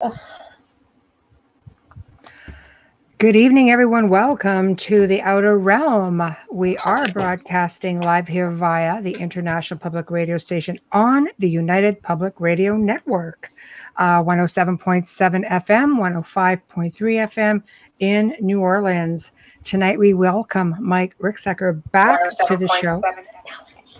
Ugh. Good evening, everyone. Welcome to the Outer Realm. We are broadcasting live here via the International Public Radio Station on the United Public Radio Network, 107.7 FM, 105.3 FM in New Orleans. Tonight, we welcome Mike Ricksecker back to the show.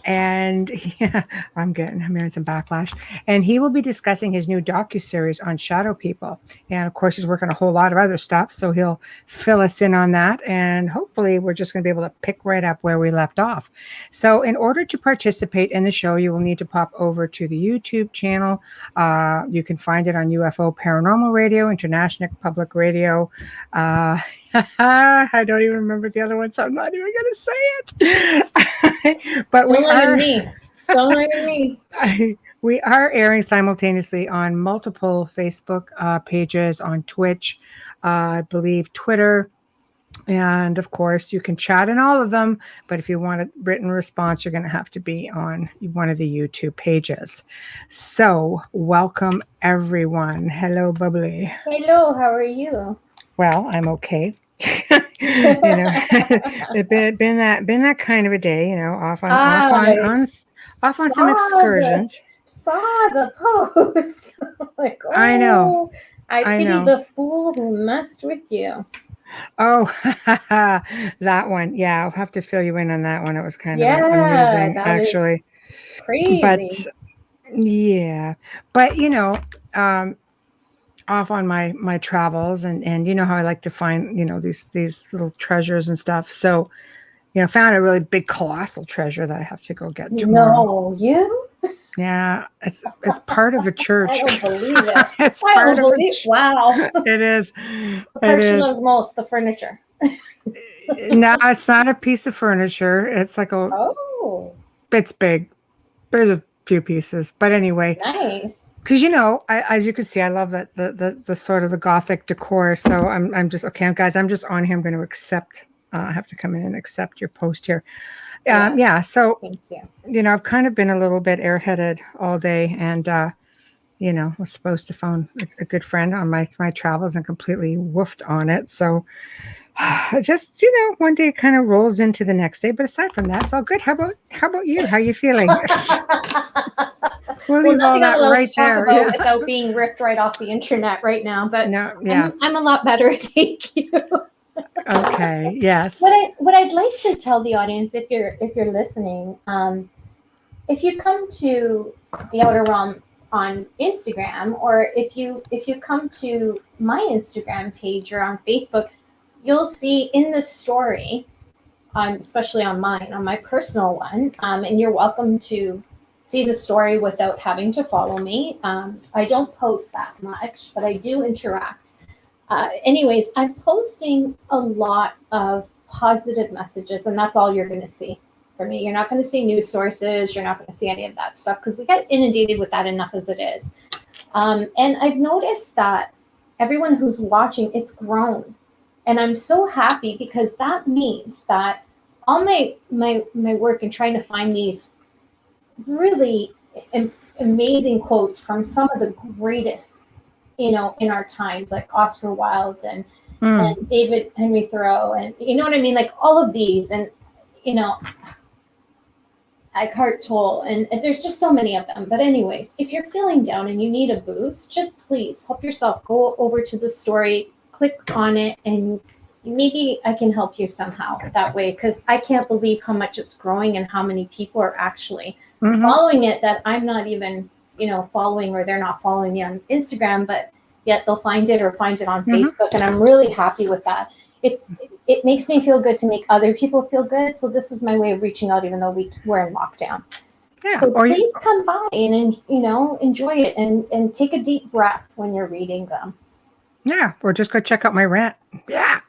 And yeah, I'm hearing some backlash. And he will be discussing his new docuseries on shadow people. And of course, he's working a whole lot of other stuff. So he'll fill us in on that. And hopefully we're just going to be able to pick right up where we left off. So in order to participate in the show, you will need to pop over to the YouTube channel. You can find it on UFO Paranormal Radio, International Public Radio. I don't even remember the other one, so I'm not even going to say it. But Don't look at me. We are airing simultaneously on multiple Facebook pages, on Twitch, I believe Twitter, and of course you can chat in all of them. But if you want a written response, you're going to have to be on one of the YouTube pages. So welcome everyone. Hello, Bubbly. Hello, how are you? Well, I'm okay. It's been that kind of a day, off on some excursions. Saw the post. Like, oh, I know. I pity the fool who messed with you. Oh, that one. Yeah, I'll have to fill you in on that one. It was kind of amusing, actually. Crazy. But off on my travels and you know how I like to find these little treasures and stuff, so found a really big colossal treasure that I have to go get tomorrow. No, you? Yeah, it's part of a church. I don't believe it. It's part of a wow. It is. The part she loves most, the furniture. No, it's not a piece of furniture. It's like it's big. There's a few pieces, but anyway. Nice. Because as you can see, I love that the sort of the Gothic decor. So I'm just okay, guys. I'm just on here. I'm going to accept. I have to come in and accept your post here. Yeah. So thank you. I've kind of been a little bit airheaded all day, and was supposed to phone a good friend on my travels and completely woofed on it. So just one day it kind of rolls into the next day. But aside from that, it's all good. How about you? How are you feeling? We'll leave all that right there without being ripped right off the internet right now. But no, yeah. I'm a lot better, thank you. Okay. Yes. What I'd like to tell the audience, if you're listening, if you come to the Outer Realm on Instagram, or if you come to my Instagram page or on Facebook, you'll see in the story, especially on my personal one, and you're welcome to see the story without having to follow me. I don't post that much, but I do interact. Anyways, I'm posting a lot of positive messages, and that's all you're going to see for me. You're not going to see news sources. You're not going to see any of that stuff because we get inundated with that enough as it is. And I've noticed that everyone who's watching, it's grown. And I'm so happy because that means that all my work in trying to find these really amazing quotes from some of the greatest, in our times, like Oscar Wilde and David Henry Thoreau, and you know what I mean, like all of these, and Eckhart Tolle, and there's just so many of them. But anyways, if you're feeling down and you need a boost, just please help yourself. Go over to the story, click on it, and maybe I can help you somehow that way, because I can't believe how much it's growing and how many people are actually following it that I'm not even following, or they're not following me on Instagram, but yet they'll find it on Facebook, and I'm really happy with that. It makes me feel good to make other people feel good. So this is my way of reaching out, even though we're in lockdown. Yeah. So please come by and enjoy it and take a deep breath when you're reading them. Yeah, or just go check out my rant. Yeah.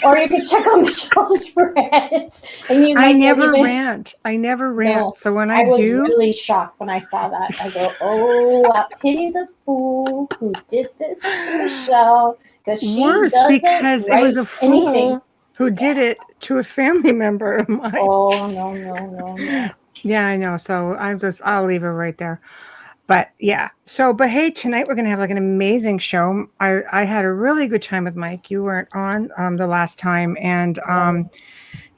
Or you could check out Michelle's rant. And I never rant. No, so when I was really shocked when I saw that. I go, I pity the fool who did this to Michelle, because she because it was a fool who did it to a family member of mine. Oh no. Yeah, I know. So I'll leave it right there. But yeah, but hey, tonight we're gonna have like an amazing show. I had a really good time with Mike. You weren't on the last time, and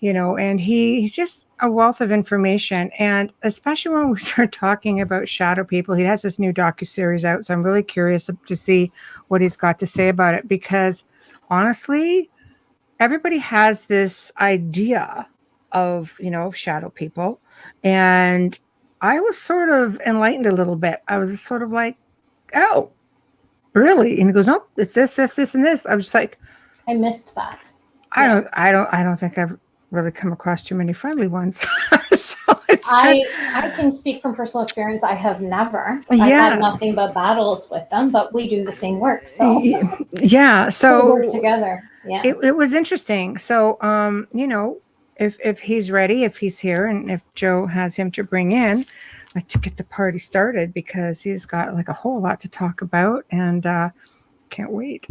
and he's just a wealth of information. And especially when we start talking about shadow people, he has this new docuseries out, so I'm really curious to see what he's got to say about it. Because honestly, everybody has this idea of shadow people, and I was sort of enlightened a little bit. I was sort of like, oh, really? And he goes, no, it's this, and this. I was just like, I missed that. I don't think I've really come across too many friendly ones. So I can speak from personal experience. I have never. I've had nothing but battles with them, but we do the same work. So yeah, so we work together. Yeah, it was interesting. So if he's ready, if he's here, and if Joe has him to bring in, like to get the party started, because he's got like a whole lot to talk about, and can't wait.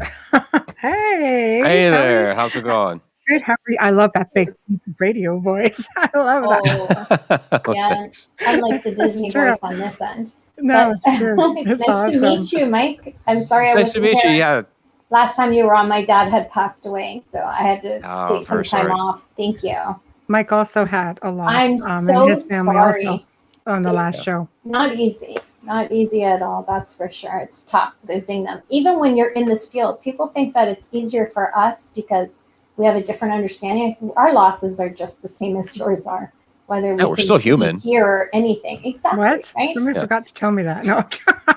Hey there, how's it going? Good. How are you? I love that big radio voice. I love that. Yeah, Thanks. unlike the Disney voice on this end. No, it's true. It's nice to meet you, Mike. I'm sorry I nice to meet you. Yeah. Last time you were on, my dad had passed away, so I had to take some time off. Thank you. Mike also had a loss. I'm so and his family sorry. Also on the last show. Not easy at all. That's for sure. It's tough losing them. Even when you're in this field, people think that it's easier for us because we have a different understanding. Our losses are just the same as yours are, whether we're still human here or anything. Exactly. What? Right? Somebody forgot to tell me that. No.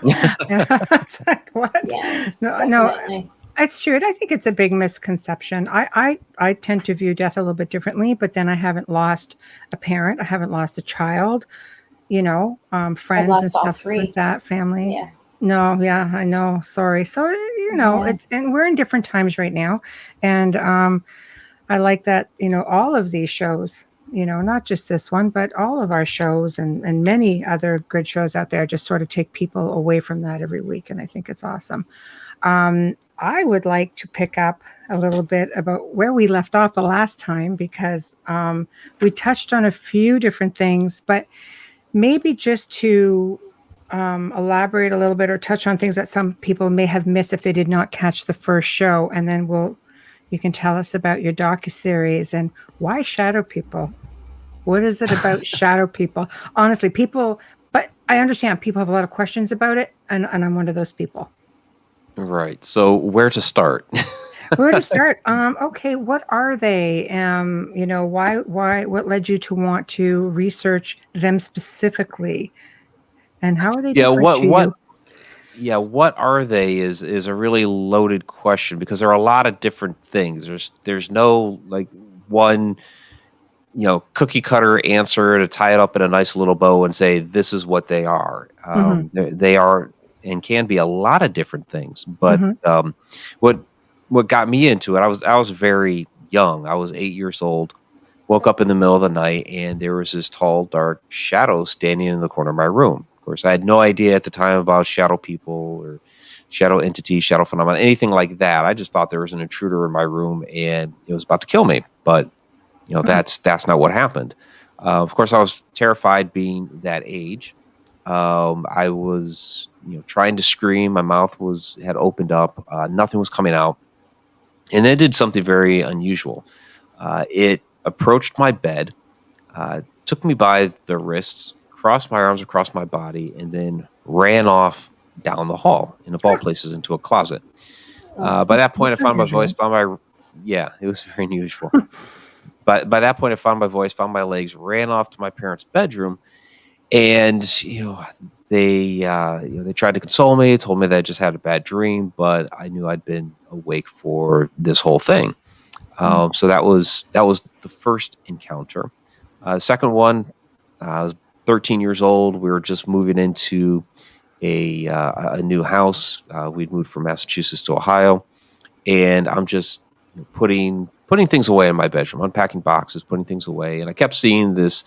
It's like, what? Yeah. No. It's true. I think it's a big misconception. I tend to view death a little bit differently, but then I haven't lost a parent. I haven't lost a child. Friends and stuff like that. Family. Yeah. No, yeah, I know. Sorry. So, it's, and we're in different times right now. And I like that, all of these shows, not just this one, but all of our shows and many other good shows out there just sort of take people away from that every week. And I think it's awesome. I would like to pick up a little bit about where we left off the last time, because we touched on a few different things, but maybe just to elaborate a little bit or touch on things that some people may have missed if they did not catch the first show, and then you can tell us about your docuseries and why shadow people. What is it about shadow people? Honestly, but I understand people have a lot of questions about it, and I'm one of those people. Right. So where to start? Where to start? Okay, what are they? Why? What led you to want to research them specifically? And how are they different to you? Yeah, what are they is a really loaded question, because there are a lot of different things. There's no like one, cookie cutter answer to tie it up in a nice little bow and say this is what they are. They are and can be a lot of different things. But what got me into it, I was very young. I was 8 years old. Woke up in the middle of the night, and there was this tall, dark shadow standing in the corner of my room. Of course, I had no idea at the time about shadow people or shadow entities, shadow phenomena, anything like that. I just thought there was an intruder in my room and it was about to kill me. But that's not what happened. Of course, I was terrified being that age. I was trying to scream. My mouth had opened up. Nothing was coming out. And then it did something very unusual. It approached my bed, took me by the wrists, crossed my arms across my body, and then ran off down the hall, in of all places, into a closet. By that point, I found my voice, it was very unusual. But by that point, I found my voice, found my legs, ran off to my parents' bedroom, and they tried to console me, told me that I just had a bad dream, but I knew I'd been awake for this whole thing. So that was the first encounter. The second one, I was 13 years old. We were just moving into a new house. We'd moved from Massachusetts to Ohio, and I'm just putting things away in my bedroom, unpacking boxes, putting things away, and I kept seeing this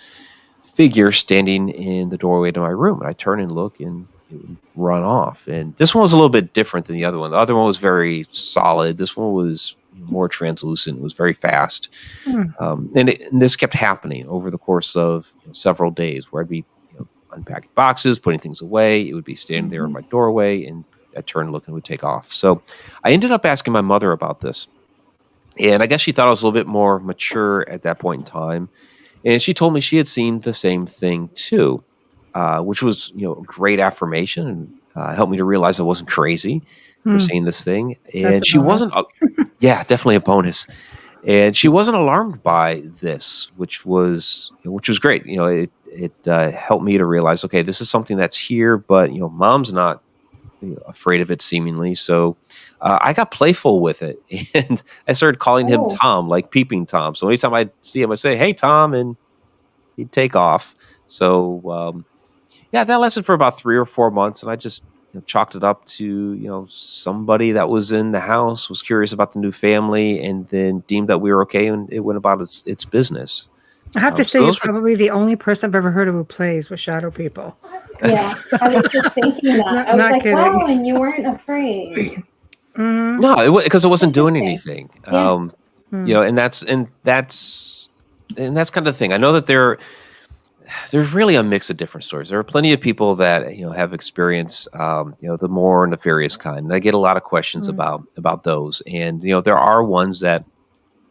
figure standing in the doorway to my room, and I turn and look, and it would run off. And this one was a little bit different than the other one. The other one was very solid. This one was more translucent. It was very fast. And this kept happening over the course of several days, where I'd be unpacking boxes, putting things away. It would be standing there in my doorway, and I'd turn and look and it would take off. So I ended up asking my mother about this. And I guess she thought I was a little bit more mature at that point in time. And she told me she had seen the same thing too, which was, a great affirmation, and helped me to realize I wasn't crazy for seeing this thing. And she wasn't, definitely a bonus. And she wasn't alarmed by this, which was great. It helped me to realize, okay, this is something that's here, but mom's not afraid of it seemingly. So I got playful with it, and I started calling him Tom, like Peeping Tom. So anytime I'd see him, I'd say, "Hey, Tom," and he'd take off. So that lasted for about 3 or 4 months, and I just chalked it up to somebody that was in the house, was curious about the new family, and then deemed that we were okay, and it went about its business. I have to say, you're probably the only person I've ever heard of who plays with shadow people. Yeah, I was just thinking that. I was like, kidding. wow, and you weren't afraid. No, because it wasn't doing anything. Yeah. And that's kind of the thing. I know that there's really a mix of different stories. There are plenty of people that have experienced the more nefarious kind. And I get a lot of questions about those. And there are ones that,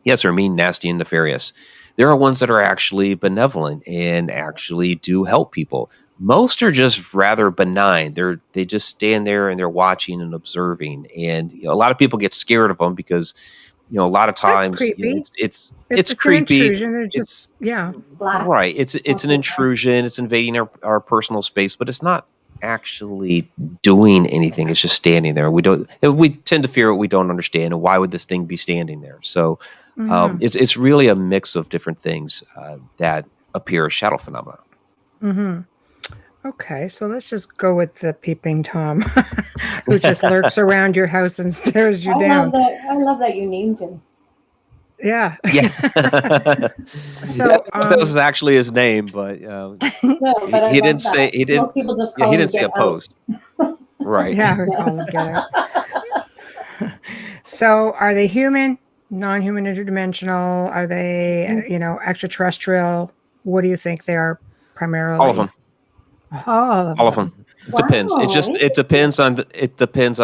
yes, are mean, nasty, and nefarious. There are ones that are actually benevolent and actually do help people. Most are just rather benign. They just stand there and they're watching and observing. And a lot of people get scared of them because a lot of times it's creepy. An intrusion. Right. It's an intrusion. It's invading our personal space, but it's not actually doing anything. It's just standing there. We tend to fear what we don't understand, and why would this thing be standing there? So it's really a mix of different things that appear as shadow phenomena. Okay, so let's just go with the Peeping Tom, who just lurks around your house and stares you down. I love that you named him. Yeah. So that was actually his name, but he didn't say he didn't. Most people just call he him didn't say opposed. Right. Yeah, we call him Get Out. So, are they human, non-human, interdimensional? Are they, extraterrestrial? What do you think they are primarily? All of them. All of them. It depends. It depends on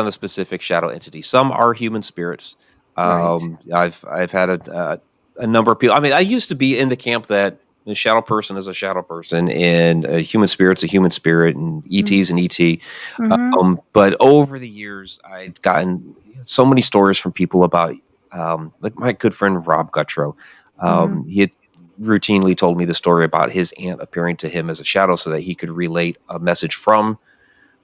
the specific shadow entity. Some are human spirits. I've had a number of people. I mean, I used to be in the camp that a shadow person is a shadow person, and a human spirit's a human spirit, and ET's an ET. But over the years, I'd gotten so many stories from people about, like my good friend Rob Gutrow. He had routinely told me the story about his aunt appearing to him as a shadow so that he could relate a message from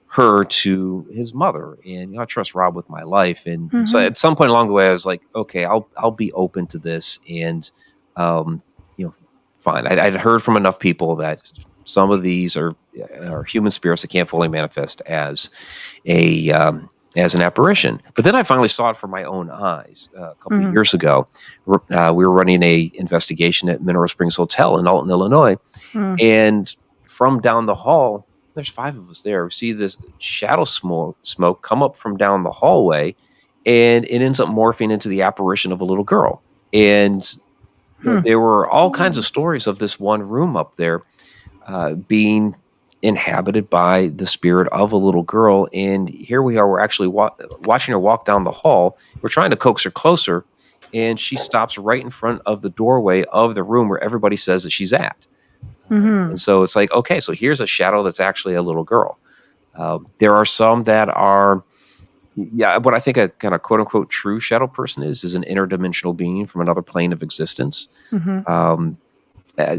her to his mother. And I trust Rob with my life. And so at some point along the way, I was like, okay, I'll be open to this. And, fine. I'd heard from enough people that some of these are human spirits that can't fully manifest as as an apparition. But then I finally saw it from my own eyes a couple of years ago. We were running a investigation at Mineral Springs Hotel in Alton, Illinois. And from down the hall, there's 5 of us there. We see this shadow smoke come up from down the hallway, and it ends up morphing into the apparition of a little girl. And there were all kinds of stories of this one room up there being inhabited by the spirit of a little girl. And here we are, we're actually watching her walk down the hall. We're trying to coax her closer, and she stops right in front of the doorway of the room where everybody says that she's at. And so it's like, okay, so here's a shadow that's actually a little girl. There are some that are, what I think a kind of quote unquote true shadow person is an interdimensional being from another plane of existence.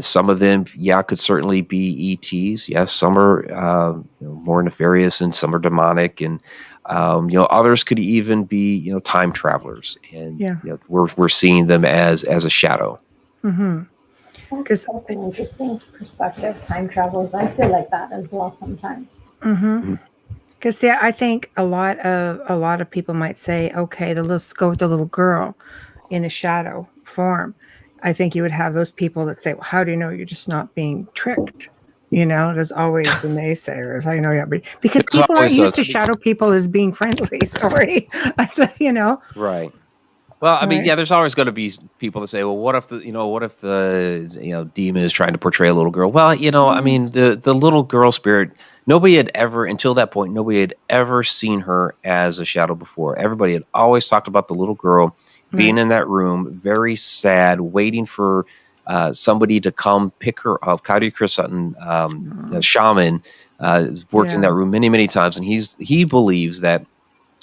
Some of them, could certainly be ETs. Yes, some are more nefarious, and some are demonic, and others could even be time travelers, and we're seeing them as a shadow. That's an interesting perspective. Time travels. I feel like that as well sometimes. Because I think a lot of people might say, okay, let's go with the little girl in a shadow form. I think you would have those people that say, well, how do you know you're just not being tricked? There's always the naysayers. I know you're not being, because people aren't used to shadow people as being friendly. Sorry. I said, Right. Well, I mean, Right. yeah, there's always going to be people that say, well, what if the demon is trying to portray a little girl? Well, I mean, the little girl spirit, nobody had ever, until that point, nobody had ever seen her as a shadow before. Everybody had always talked about the little girl being Right. in that room, very sad, waiting for somebody to come pick her up. Cody Chris Sutton, the shaman, worked in Yeah. that room many, many times, and he believes that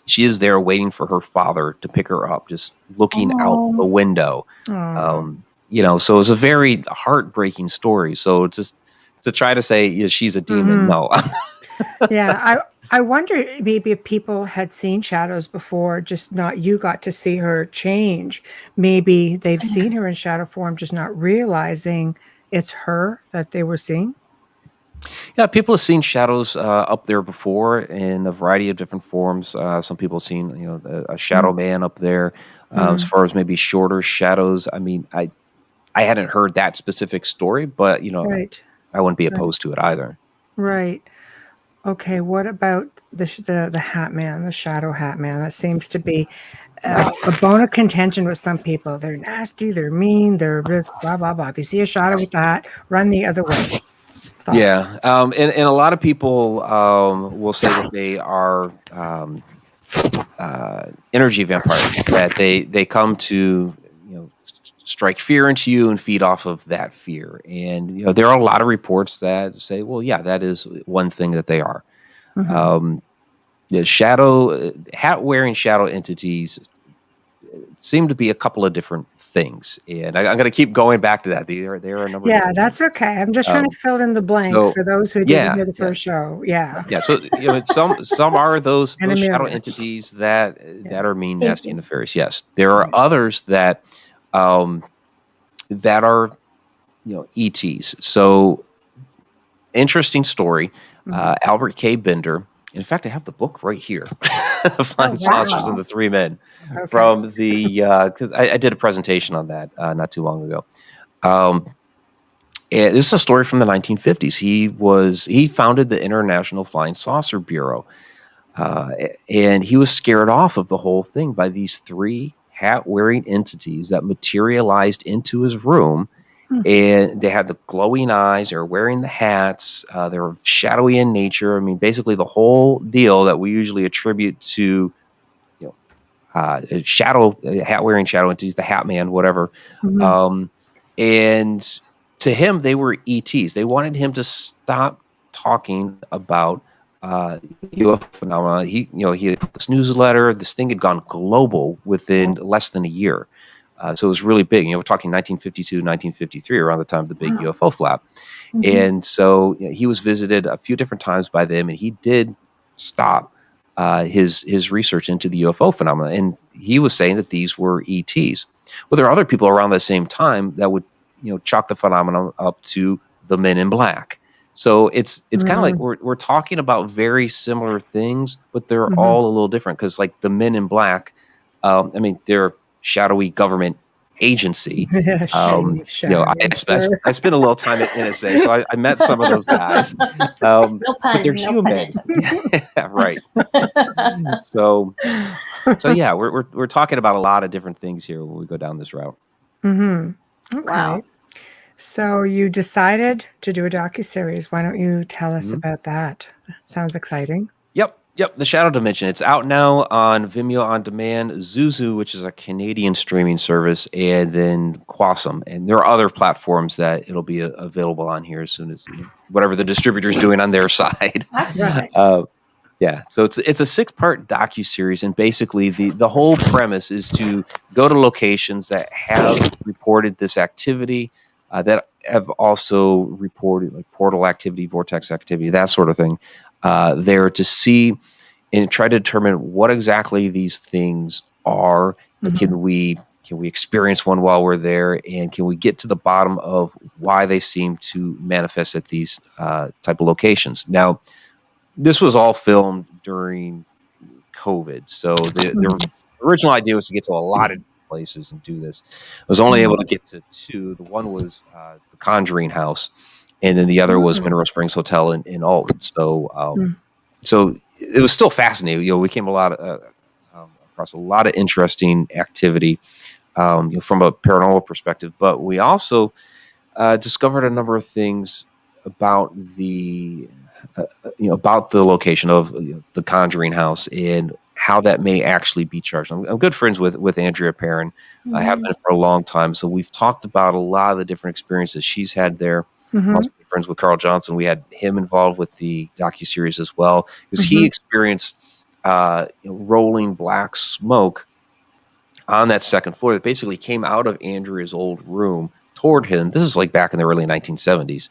she is there waiting for her father to pick her up, just looking out the Oh. window. Oh. So it's a very heartbreaking story. So just to try to say she's a demon, no. Yeah. I wonder maybe if people had seen shadows before, just not you got to see her change. Maybe they've seen her in shadow form, just not realizing it's her that they were seeing. Yeah, people have seen shadows up there before in a variety of different forms. Some people have seen, a shadow man up there. As far as maybe shorter shadows, I mean, I hadn't heard that specific story, but Right. I wouldn't be Right. opposed to it either. Right. Okay. What about the Hat Man, the Shadow Hat Man? That seems to be a bone of contention with some people. They're nasty. They're mean. They're just blah blah blah. If you see a shadow with the hat, run the other way. Thought. Yeah, and a lot of people will say that they are energy vampires, that they come to strike fear into you and feed off of that fear. And there are a lot of reports that say, well, yeah, that is one thing that they are. The shadow hat wearing shadow entities seem to be a couple of different things, and I'm going to keep going back to that. There are a number. Yeah, of that's okay. I'm just trying to fill in the blanks for those who didn't hear the first show. Yeah. Yeah. So some are those And shadow Amelia. entities that are mean, Thank nasty, you. and nefarious. Yes, there are others that that are ETs. So interesting story. Albert K. Bender. In fact, I have the book right here, Flying Saucers and the Three Men, from the because I did a presentation on that not too long ago. And this is a story from the 1950s. He founded the International Flying Saucer Bureau, and he was scared off of the whole thing by these three hat-wearing entities that materialized into his room. And they had the glowing eyes. They were wearing the hats. They were shadowy in nature. I mean, basically the whole deal that we usually attribute to, hat-wearing shadow entities, the Hat Man, whatever. And to him, they were ETs. They wanted him to stop talking about UFO phenomena. He had put this newsletter. This thing had gone global within less than a year. So it was really big. We're talking 1952, 1953, around the time of the big UFO flap. And so he was visited a few different times by them, and he did stop his research into the UFO phenomena. And he was saying that these were ETs. Well, there are other people around the same time that would chalk the phenomenon up to the Men in Black. So it's kind of like we're talking about very similar things, but they're all a little different, because like the Men in Black, I mean, they're shadowy government agency. I spent a little time at NSA, so I met some of those guys. No pun, but they're no human. Right. So yeah, we're talking about a lot of different things here when we go down this route. Okay. Wow. So you decided to do a docuseries. Why don't you tell us about that? Sounds exciting. Yep. The Shadow Dimension. It's out now on Vimeo on demand, Zuzu, which is a Canadian streaming service, and then Quasum. And there are other platforms that it'll be available on here as soon as whatever the distributor's doing on their side. Right. Yeah. So it's a 6-part docuseries, and basically the whole premise is to go to locations that have reported this activity, that have also reported like portal activity, vortex activity, that sort of thing, there to see and try to determine what exactly these things are. Can we experience one while we're there, and can we get to the bottom of why they seem to manifest at these type of locations? Now, this was all filmed during COVID, so the original idea was to get to a lot of places and do this. I was only able to get to 2. The one was the Conjuring House, and then the other was Mineral Springs Hotel in Alton. So so it was still fascinating. We came a across a lot of interesting activity from a paranormal perspective. But we also discovered a number of things about the about the location of the Conjuring House and how that may actually be charged. I'm good friends with Andrea Perrin. I have been for a long time, so we've talked about a lot of the different experiences she's had there. I'm also good friends with Carl Johnson. We had him involved with the docuseries as well, because he experienced rolling black smoke on that second floor that basically came out of Andrea's old room toward him. This is like back in the early 1970s.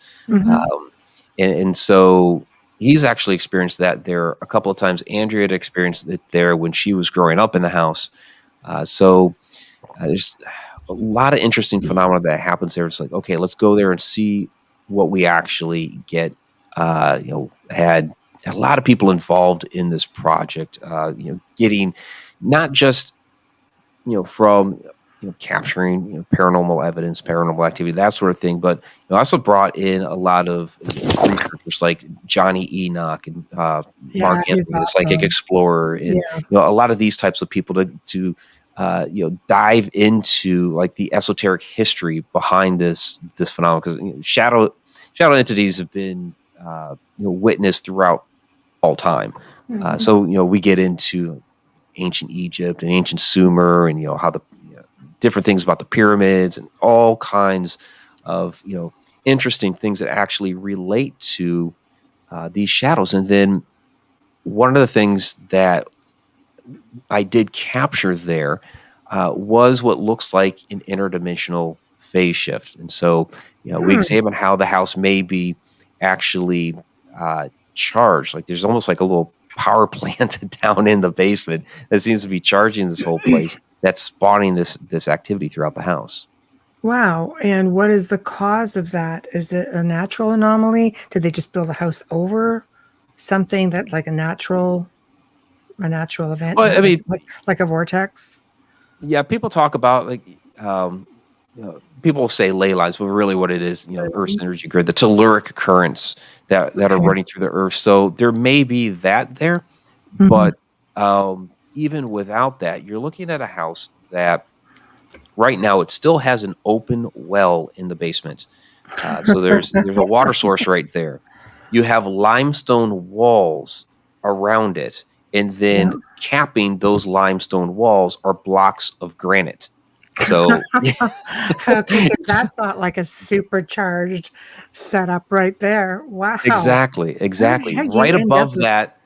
And so he's actually experienced that there a couple of times. Andrea had experienced it there when she was growing up in the house. So there's a lot of interesting phenomena that happens there. It's like, okay, let's go there and see what we actually get. Had a lot of people involved in this project, getting not just, from capturing paranormal evidence, paranormal activity, that sort of thing, but also brought in a lot of researchers like Johnny Enoch and Mark Anthony, the psychic explorer, and a lot of these types of people to dive into like the esoteric history behind this phenomenon, because shadow entities have been witnessed throughout all time. So we get into ancient Egypt and ancient Sumer, and how the different things about the pyramids and all kinds of interesting things that actually relate to these shadows. And then one of the things that I did capture there was what looks like an interdimensional phase shift. And so we examine how the house may be actually charged. Like there's almost like a little power plant down in the basement that seems to be charging this whole place, that's spawning this activity throughout the house. Wow. And what is the cause of that? Is it a natural anomaly? Did they just build a house over something that like a natural event? Well, I mean, like a vortex? Yeah, people talk about like people say ley lines, but really what it is, Earth's energy grid, the telluric currents that are running through the Earth. So there may be that there, but even without that, you're looking at a house that right now it still has an open well in the basement. So there's a water source right there. You have limestone walls around it, and then capping those limestone walls are blocks of granite. So because that's not like a supercharged setup right there. Wow. Exactly. Right above that.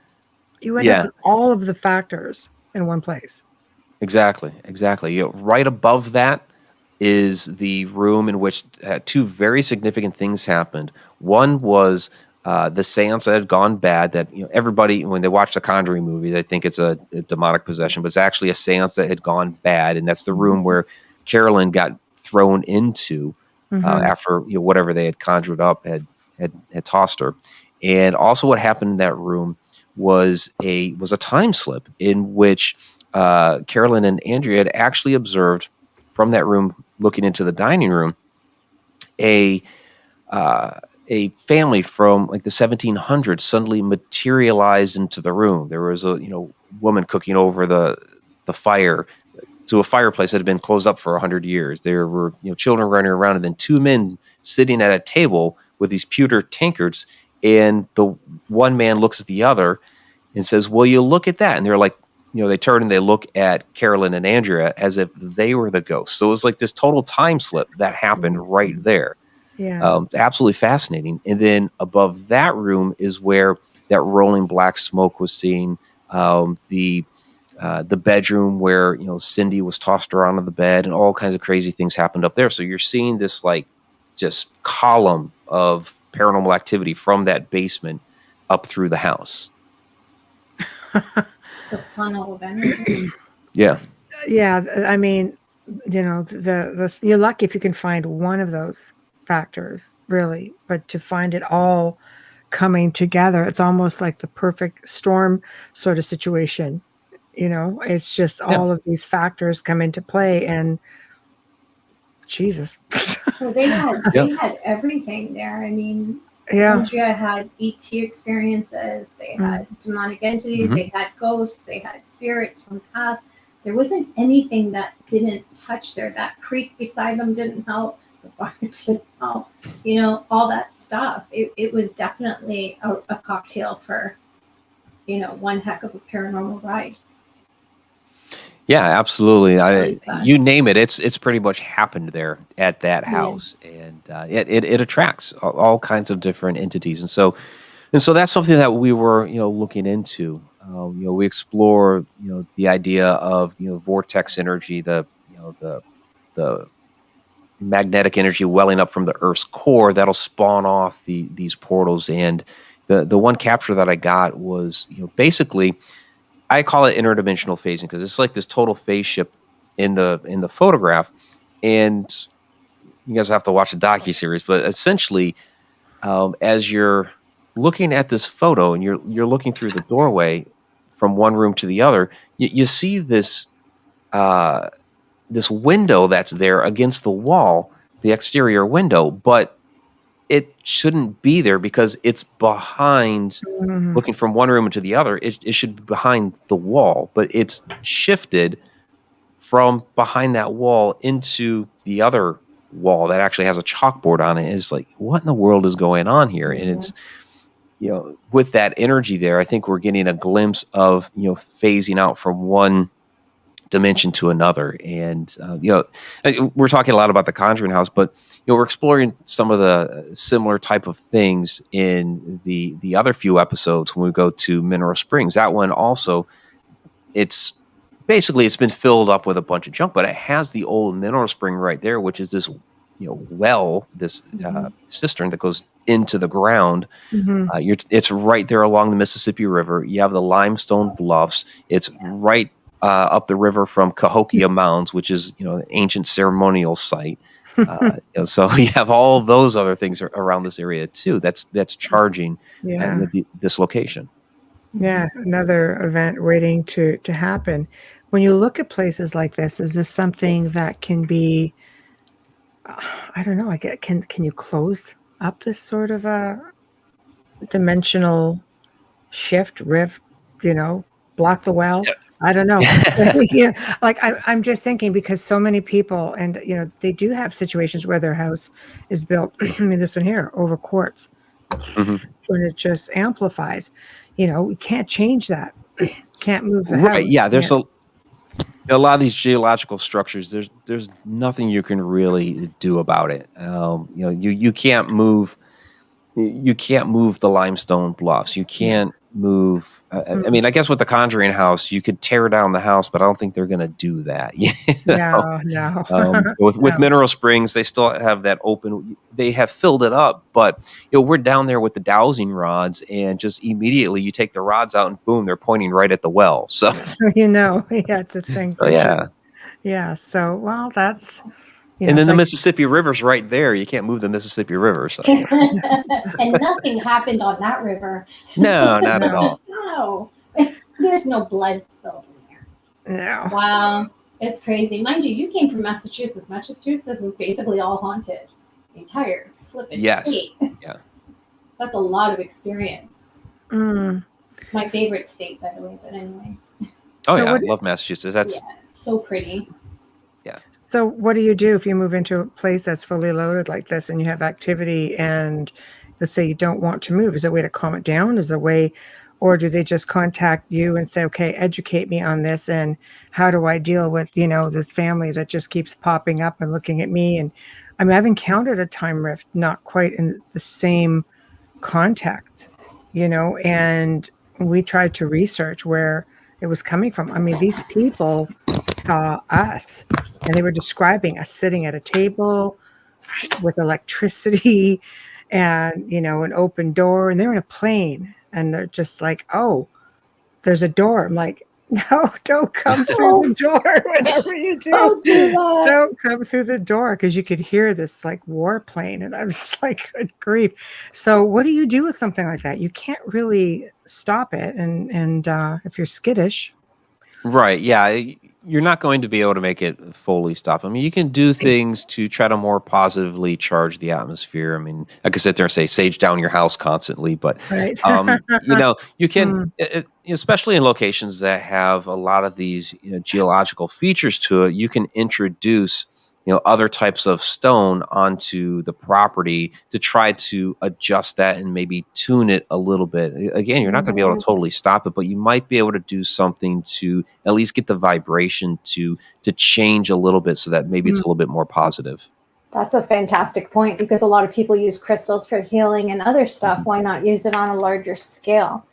You end up with all of the factors in one place. Exactly. Right above that is the room in which two very significant things happened. One was the seance that had gone bad, that everybody, when they watch the Conjuring movie, they think it's a demonic possession, but it's actually a seance that had gone bad, and that's the room where Carolyn got thrown into after whatever they had conjured up had tossed her. And also what happened in that room was a time slip in which Carolyn and Andrea had actually observed from that room, looking into the dining room, a family from like the 1700s suddenly materialized into the room. There was a woman cooking over the fire to a fireplace that had been closed up for 100 years. There were children running around, and then two men sitting at a table with these pewter tankards. And the one man looks at the other and says, "Well, you look at that." And they're like, they turn and they look at Carolyn and Andrea as if they were the ghosts. So it was like this total time slip that happened right there. Yeah. It's absolutely fascinating. And then above that room is where that rolling black smoke was seen. The bedroom where Cindy was tossed around on the bed, and all kinds of crazy things happened up there. So you're seeing this like just column of paranormal activity from that basement up through the house. It's a funnel of energy. Yeah. I mean, you're lucky if you can find one of those factors, really, but to find it all coming together, it's almost like the perfect storm sort of situation. It's just all of these factors come into play, and Jesus. Well, they had everything there. I mean, Andrea had ET experiences. They had demonic entities. They had ghosts. They had spirits from the past. there wasn't anything that didn't touch there. That creek beside them didn't help. The bar didn't help. You know, all that stuff. It was definitely a cocktail for, you know, one heck of a paranormal ride. Yeah, absolutely. Really fun. You name it, it's pretty much happened there at that house, and it attracts all kinds of different entities, and so that's something that we were, you know, looking into. You know, we explore, you know, the idea of, you know, vortex energy, the you know the magnetic energy welling up from the Earth's core that'll spawn off these portals, and the one capture that I got was, you know, basically, I call it interdimensional phasing because it's like this total phase shift in the photograph, and you guys have to watch the docuseries. But essentially, as you're looking at this photo and you're looking through the doorway from one room to the other, you see this this window that's there against the wall, the exterior window, but it shouldn't be there because it's behind. Mhm. Looking from one room to the other, it should be behind the wall, but it's shifted from behind that wall into the other wall that actually has a chalkboard on it. It's like, what in the world is going on here? And it's, you know, with that energy there, I think we're getting a glimpse of, you know, phasing out from one dimension to another. And you know, we're talking a lot about the Conjuring House, but, you know, we're exploring some of the similar type of things in the other few episodes when we go to Mineral Springs. That one also, it's basically, it's been filled up with a bunch of junk, but it has the old mineral spring right there, which is this, you know, well, this cistern that goes into the ground. Mhm. It's right there along the Mississippi River. You have the limestone bluffs. It's right up the river from Cahokia Mounds, which is, you know, an ancient ceremonial site. You know, so you have all those other things around this area too. That's charging you Yeah. know, this location. Yeah, another event waiting to happen. When you look at places like this, is this something that can be, I don't know, I get, can you close up this sort of a dimensional shift, rift, you know, block the well? I don't know. Yeah, like I'm just thinking because so many people, and you know, they do have situations where their house is built. I mean, this one here over quartz, Mhm. when it just amplifies. You know, we can't change that. Can't move the Right. house. Yeah. There's Yeah. a lot of these geological structures. There's nothing you can really do about it. You know, you can't move. You can't move the limestone bluffs. You can't move. I mean, I guess with the Conjuring House, you could tear down the house, but I don't think they're going to do that. You know? No, no. With No. Mineral Springs, they still have that open. They have filled it up, but, you know, we're down there with the dowsing rods, and just immediately you take the rods out, and boom, they're pointing right at the well. So, So, you know, yeah, it's a thing so for yeah. sure. Yeah. So, well, that's, you know, And then it's the like, Mississippi River's right there. You can't move the Mississippi River. So, yeah. And nothing happened on that river. No, not at No. all. No, there's no blood spilled in there. no. Wow, it's crazy. Mind you, you came from Massachusetts. Massachusetts is basically all haunted. The entire flipping Yes. state. Yeah. That's a lot of experience. Mm. It's my favorite state, by the way. But anyways, Oh So yeah, what, I love Massachusetts. That's yeah, it's so pretty. so what do you do if you move into a place that's fully loaded like this and you have activity and let's say you don't want to move? Is there a way to calm it down? Is there a way, or do they just contact you and say, okay, educate me on this and how do I deal with, you know, this family that just keeps popping up and looking at me? And I mean, I've encountered a time rift, not quite in the same context, you know, and we tried to research where it was coming from. I mean, these people saw us and they were describing us sitting at a table with electricity and, you know, an open door, and they're in a plane and they're just like, oh, there's a door. I'm like, no, don't come through the door. Whatever you do, Don't do that. don't come through the door, because you could hear this like warplane, and I was like, good grief. So, what do you do with something like that? You can't really stop it, and if you're skittish, right. Yeah. You you're not going to be able to make it fully stop. I mean, you can do things to try to more positively charge the atmosphere. I mean, I could sit there and say sage down your house constantly, but Right. you can, especially in locations that have a lot of these geological features to it. You can introduce other types of stone onto the property to try to adjust that and maybe tune it a little bit. Again, you're not going to be able to totally stop it, but you might be able to do something to at least get the vibration to change a little bit so that maybe it's a little bit more positive. That's a fantastic point, because a lot of people use crystals for healing and other stuff. Why not use it on a larger scale?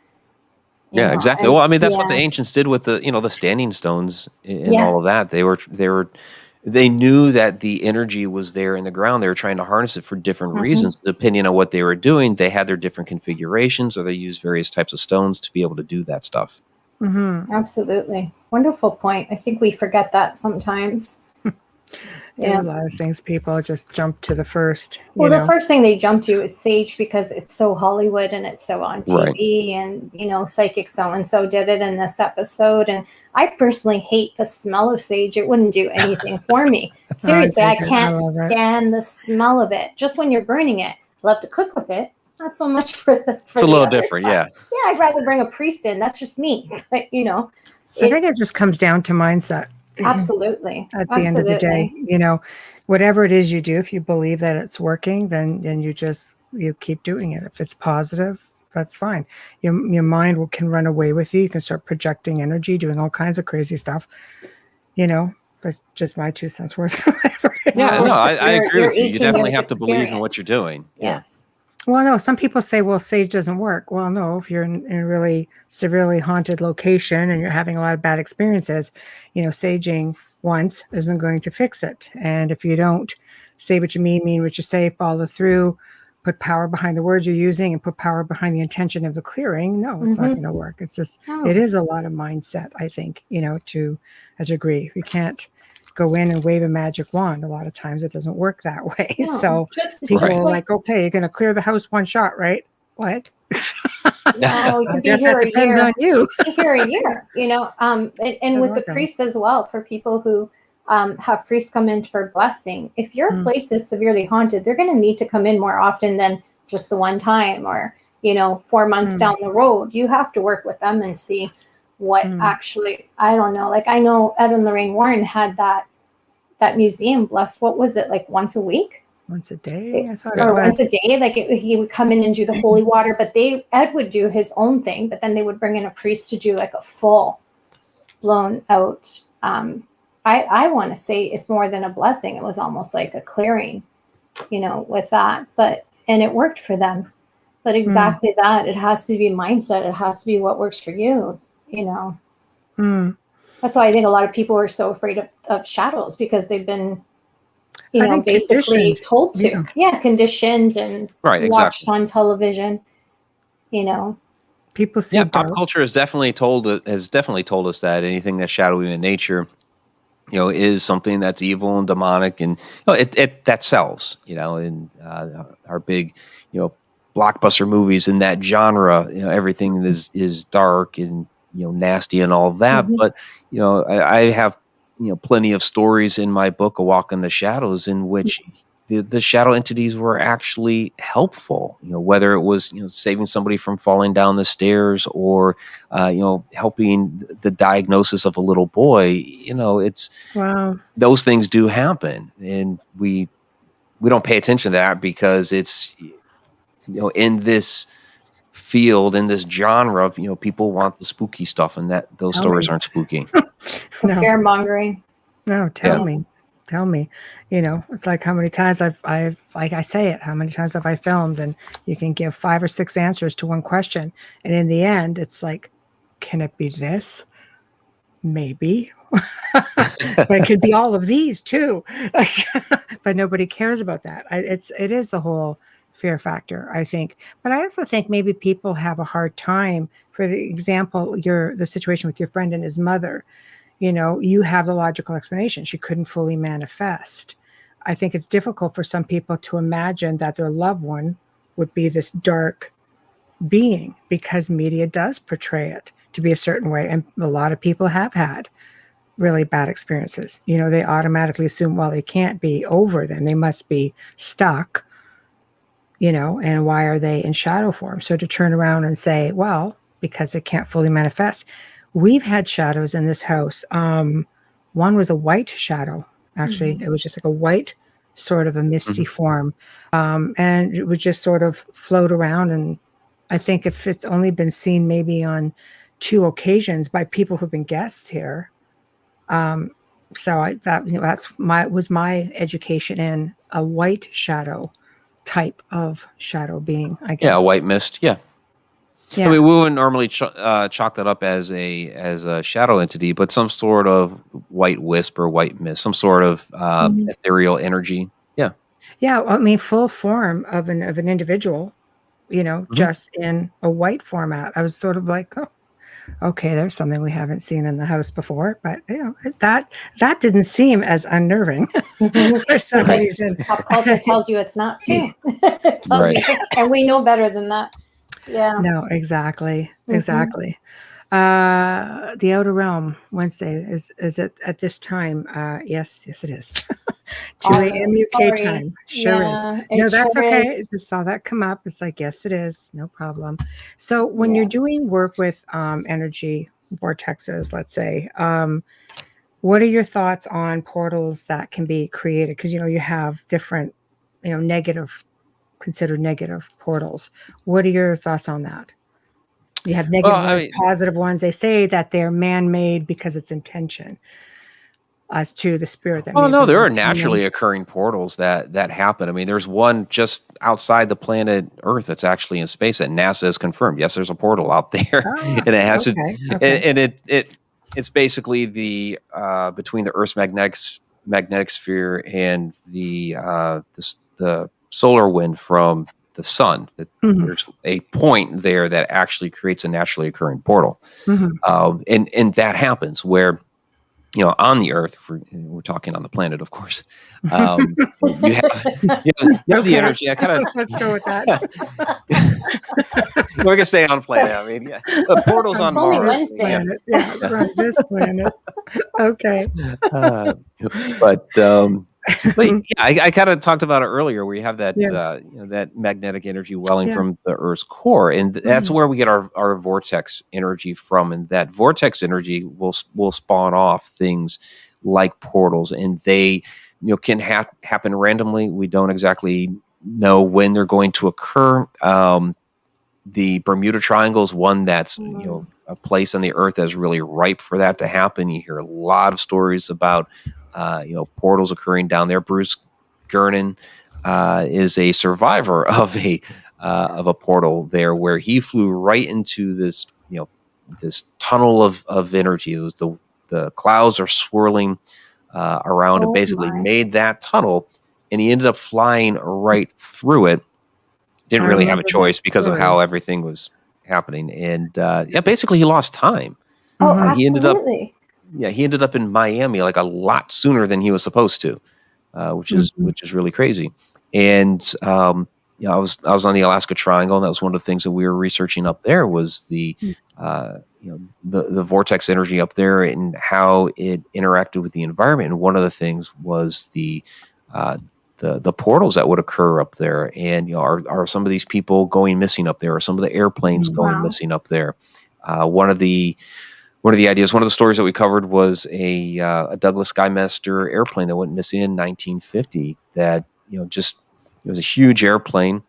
Yeah, exactly. Well, I mean, that's what the ancients did with the standing stones and all of that. They knew that the energy was there in the ground. They were trying to harness it for different reasons. Depending on what they were doing, they had their different configurations, or they used various types of stones to be able to do that stuff. Absolutely. Wonderful point. I think we forget that sometimes. A lot of things people just jump to the first. Well, the first thing they jump to is sage, because it's so Hollywood and it's so on TV, and psychic so-and-so did it in this episode. And I personally hate the smell of sage. It wouldn't do anything for me. Seriously, I can't stand the smell of it. Just when you're burning it, love to cook with it. Not so much for it's a little different, stuff. Yeah, I'd rather bring a priest in. That's just me. But, I think it just comes down to mindset. Absolutely. At the end of the day, whatever it is you do, if you believe that it's working, then you keep doing it. If it's positive, that's fine. Your mind can run away with you. You can start projecting energy, doing all kinds of crazy stuff. That's just my 2 cents worth. I agree with you. You definitely have to believe in what you're doing. Yes. Well, no, some people say, well, sage doesn't work. Well, no, if you're in a really severely haunted location and you're having a lot of bad experiences, saging once isn't going to fix it. And if you don't say what you mean what you say, follow through, put power behind the words you're using, and put power behind the intention of the clearing, no, it's not going to work. It's just, it is a lot of mindset, I think, to a degree. You can't go in and wave a magic wand. A lot of times it doesn't work that way. So people are like, okay, you're going to clear the house one shot, right? What? No, it could be here a year. On you. Here a year, and with the priests as well, for people who have priests come in for blessing. If your place is severely haunted, they're going to need to come in more often than just the one time, or 4 months down the road. You have to work with them and see what actually, I don't know. Like, I know Ed and Lorraine Warren had that museum blessed. What was it, like once a week? Once a day, I thought. Or once a day. Like he would come in and do the holy water, but Ed would do his own thing, but then they would bring in a priest to do like a full blown out. I want to say it's more than a blessing. It was almost like a clearing, with that, and it worked for them. But exactly that, it has to be mindset. It has to be what works for you. That's why I think a lot of people are so afraid of shadows, because they've been, basically told to, conditioned and watched on television. People see. Pop culture has definitely told us that anything that's shadowy in nature, is something that's evil and demonic, and it that sells. In our big, blockbuster movies in that genre, everything is dark and nasty and all that. But I have plenty of stories in my book, A Walk in the Shadows, in which the shadow entities were actually helpful. Whether it was saving somebody from falling down the stairs, or helping the diagnosis of a little boy. It's those things do happen, and we don't pay attention to that because it's in this field, in this genre, people want the spooky stuff, and those stories aren't spooky. Fear mongering. No, tell me. It's like how many times I've like I say it, how many times have I filmed, and you can give 5 or 6 answers to one question, and in the end it's like, can it be this? Maybe. But it could be all of these too. But nobody cares about that. It is the whole fear factor, I think. But I also think maybe people have a hard time. For the example, the situation with your friend and his mother, you have the logical explanation. She couldn't fully manifest. I think it's difficult for some people to imagine that their loved one would be this dark being, because media does portray it to be a certain way. And a lot of people have had, really bad experiences. You know, they automatically assume, well, they can't be over then. They must be stuck, you know, and why are they in shadow form? So to turn around and say, well, because it can't fully manifest. We've had shadows in this house. One was a white shadow. Actually, it was just like a white, sort of a misty form. And it would just sort of float around. And I think if it's only been seen maybe on 2 occasions by people who've been guests here. So that's my education in a white shadow type of shadow being, I guess. Yeah, a white mist. Yeah. Yeah. I mean, we wouldn't normally chalk that up as a shadow entity, but some sort of white wisp or white mist, some sort of ethereal energy. Yeah. Yeah. I mean, full form of an individual, you know, just in a white format. I was sort of like, oh, okay, there's something we haven't seen in the house before, but you know, that didn't seem as unnerving for some reason. Pop culture tells you it's not too. Right. And we know better than that. Yeah. No, exactly. The Outer Realm Wednesday is it at this time? Yes, it is. 2 a.m. UK time. Sure is. No, that's okay. I just saw that come up. It's like, yes, it is. No problem. So when you're doing work with energy vortexes, let's say, what are your thoughts on portals that can be created? Because, you know, you have different, you know, considered negative portals. What are your thoughts on that? You have negative ones, positive ones. They say that they're man-made because it's intention as to the spirit that. Oh no, there are naturally occurring portals that happen. I mean, there's one just outside the planet Earth that's actually in space that NASA has confirmed. Yes, there's a portal out there, and it has and it's basically the between the Earth's magnetic sphere and the solar wind from the sun. That there's a point there that actually creates a naturally occurring portal, and that happens where, you know, on the Earth, we're talking on the planet, of course. You have the energy. I kind of let's go with that. We're gonna stay on planet. I mean, yeah, the portals on only Mars. Wednesday. Yeah, right, this planet. Okay. But yeah, I kind of talked about it earlier, where you have that you know, that magnetic energy welling from the Earth's core, and that's where we get our vortex energy from, and that vortex energy will spawn off things like portals, and they, you know, can happen randomly. We don't exactly know when they're going to occur. The Bermuda Triangle is one that's you know, a place on the Earth that's really ripe for that to happen. You hear a lot of stories about you know, portals occurring down there. Bruce Gernon is a survivor of a portal there, where he flew right into this, you know, this tunnel of energy. It was the clouds are swirling around and basically made that tunnel, and he ended up flying right through it. Didn't really have a choice because of how everything was happening, and yeah, basically he lost time. Oh, absolutely. He ended up in Miami like a lot sooner than he was supposed to, which is really crazy. And you know, I was on the Alaska Triangle, and that was one of the things that we were researching up there was the you know, the vortex energy up there and how it interacted with the environment. And one of the things was the portals that would occur up there, and you know, are some of these people going missing up there, or some of the airplanes going missing up there. One of the ideas, one of the stories that we covered was a Douglas Skymaster airplane that went missing in 1950. That, you know, just, it was a huge airplane,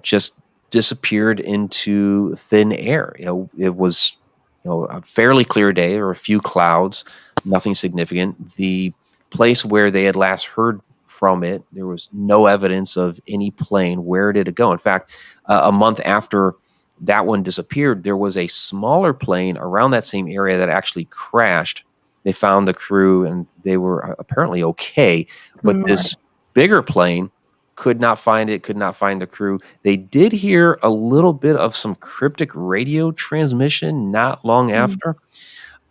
just disappeared into thin air. You know, it was, you know, a fairly clear day. There were a few clouds, nothing significant. The place where they had last heard from it, there was no evidence of any plane. Where did it go? In fact, a month after that one disappeared, there was a smaller plane around that same area that actually crashed. They found the crew, and they were apparently okay. But this bigger plane could not find it, could not find the crew. They did hear a little bit of some cryptic radio transmission not long after,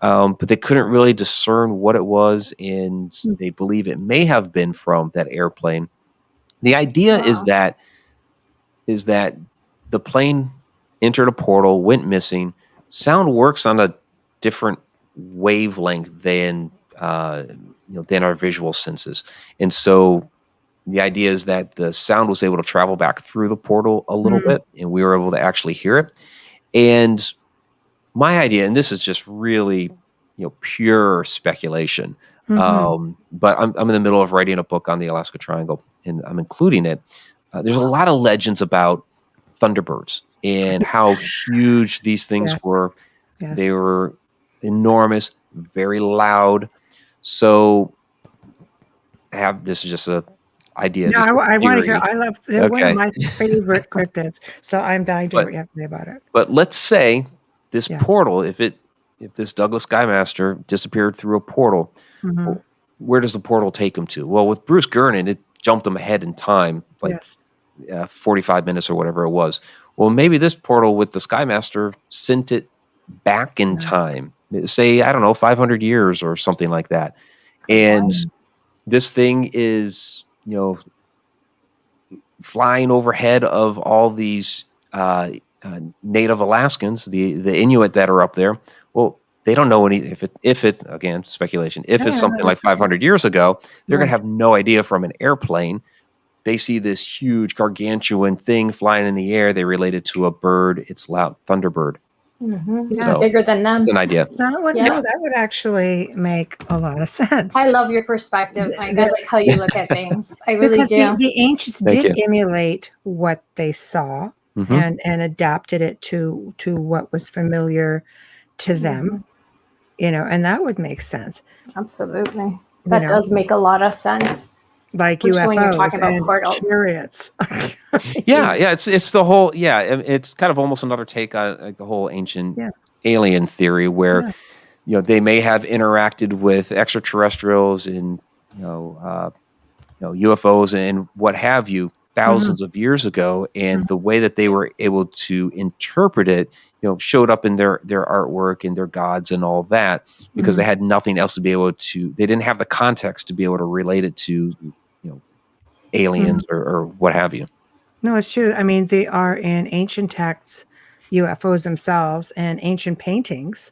but they couldn't really discern what it was, and they believe it may have been from that airplane. The idea is that the plane entered a portal, went missing. Sound works on a different wavelength than than our visual senses. And so the idea is that the sound was able to travel back through the portal a little bit, and we were able to actually hear it. And my idea, and this is just really, pure speculation, but I'm in the middle of writing a book on the Alaska Triangle, and I'm including it. There's a lot of legends about thunderbirds and how huge these things were. Yes. They were enormous, very loud. So this is just a idea. No, I want to hear. I love. They're one Okay. of my favorite cryptids. So I'm dying to hear what you have to say about it. But let's say this portal, if this Douglas Skymaster disappeared through a portal, where does the portal take him to? Well, with Bruce Gernon, it jumped him ahead in time, 45 minutes or whatever it was. Well, maybe this portal with the Skymaster sent it back in time, say, I don't know, 500 years or something like that. And this thing is, flying overhead of all these Native Alaskans, the Inuit that are up there. Well, they don't know if it again, speculation, if it's something like 500 years ago, they're going to have no idea from an airplane. They see this huge gargantuan thing flying in the air. They relate it to a bird. It's loud, thunderbird. It's bigger than them. It's an idea. That would actually make a lot of sense. I love your perspective, Mike. I like how you look at things. I really do. The ancients did emulate what they saw and adapted it to what was familiar to them, and that would make sense. Absolutely. That does make a lot of sense. Like UFOs when you're talking about and portals. chariots. It's the whole, it's kind of almost another take on like the whole ancient alien theory where, they may have interacted with extraterrestrials and, UFOs and what have you thousands of years ago. And the way that they were able to interpret it, showed up in their artwork and their gods and all that, because they had nothing else to be able to, they didn't have the context to be able to relate it to, aliens or what have you. No, it's true. I mean, they are in ancient texts, UFOs themselves, and ancient paintings.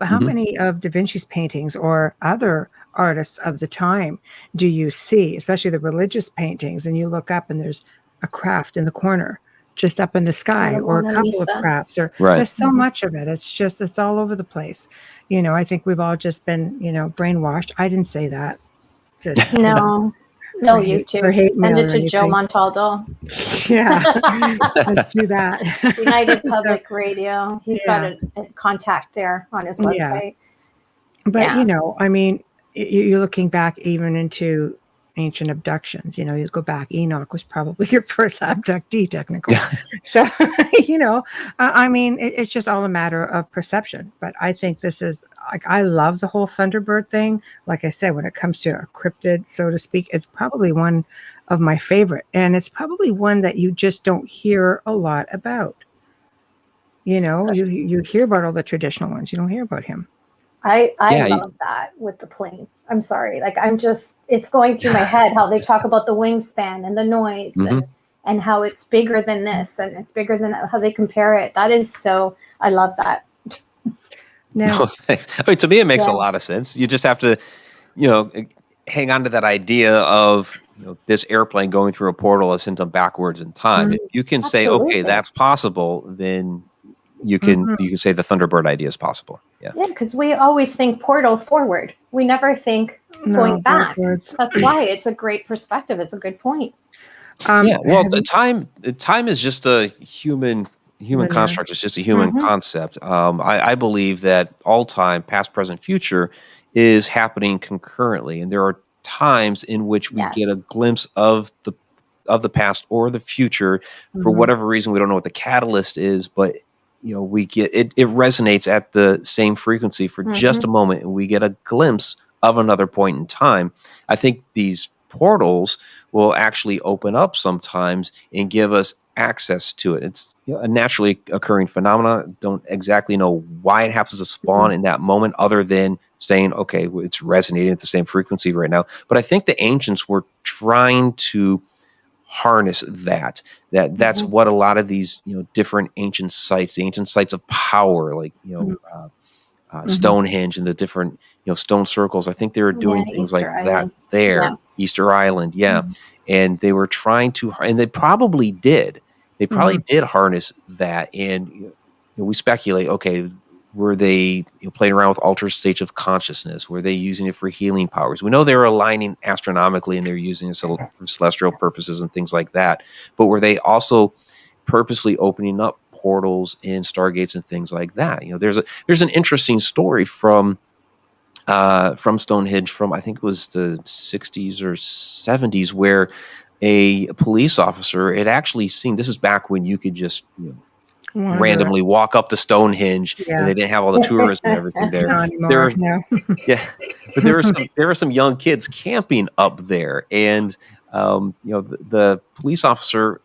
How many of Da Vinci's paintings or other artists of the time do you see, especially the religious paintings, and you look up and there's a craft in the corner just up in the sky, or a couple of crafts, or there's so much of it. It's all over the place. I think we've all just been, brainwashed. I didn't say that. Just No, you too. Send it to Joe Montaldo. Yeah, let's do that. United Public Radio. He's got a contact there on his website. But, I mean, you're looking back even into ancient abductions. You go back, Enoch was probably your first abductee, technically. Yeah. So, I mean, it's just all a matter of perception. But I think this is, I love the whole Thunderbird thing. Like I said, when it comes to a cryptid, so to speak, it's probably one of my favorite. And it's probably one that you just don't hear a lot about. You hear about all the traditional ones. You don't hear about him. I love that with the plane. I'm sorry. It's going through my head how they talk about the wingspan and the noise and how it's bigger than this and it's bigger than that, how they compare it. That is so, I love that. No, thanks. I mean, to me, it makes a lot of sense. You just have to, hang on to that idea of this airplane going through a portal is sent them backwards in time. If you can say, okay, that's possible, then you can say the Thunderbird idea is possible. Yeah, because we always think portal forward. We never think going back. Backwards. That's why it's a great perspective. It's a good point. Well, the time is just a human construct. It's just a human concept. I believe that all time, past, present, future, is happening concurrently, and there are times in which we get a glimpse of the past or the future for whatever reason. We don't know what the catalyst is, but we get it resonates at the same frequency for just a moment, and we get a glimpse of another point in time. I think these portals will actually open up sometimes and give us access to it. It's a naturally occurring phenomenon. Don't exactly know why it happens to spawn in that moment, other than saying, okay, it's resonating at the same frequency right now. But I think the ancients were trying to harness that's what a lot of these different ancient sites, the ancient sites of power, like Stonehenge and the different, stone circles. I think they were doing things Easter like that Island. there. Yeah. Easter Island, yeah. And they were trying to, and they probably did. They probably did harness that. And we speculate, okay, were they playing around with altered states of consciousness? Were they using it for healing powers? We know they were aligning astronomically and they're using it for celestial purposes and things like that. But were they also purposely opening up portals and stargates and things like that? There's an interesting story from Stonehenge from, I think it was the 60s or 70s, where a police officer had actually seen, this is back when you could just randomly walk up to Stonehenge and they didn't have all the tourism and everything there. Not anymore, But there were some young kids camping up there, and the police officer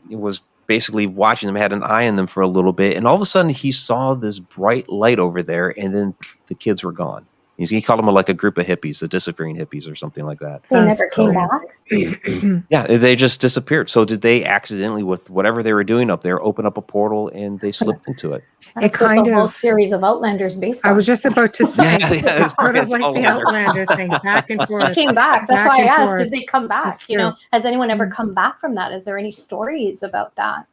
was basically watching them, had an eye on them for a little bit, and all of a sudden he saw this bright light over there, and then the kids were gone. He called them like a group of hippies, the disappearing hippies or something like that. They never came back? Yeah, they just disappeared. So did they accidentally, with whatever they were doing up there, open up a portal and they slipped into it? That's what the whole series of Outlanders based on. I was just about to say, it's sort of like the Outlander thing, back and forth. She came back. That's why I asked, forth. did they come back? Has anyone ever come back from that? Is there any stories about that?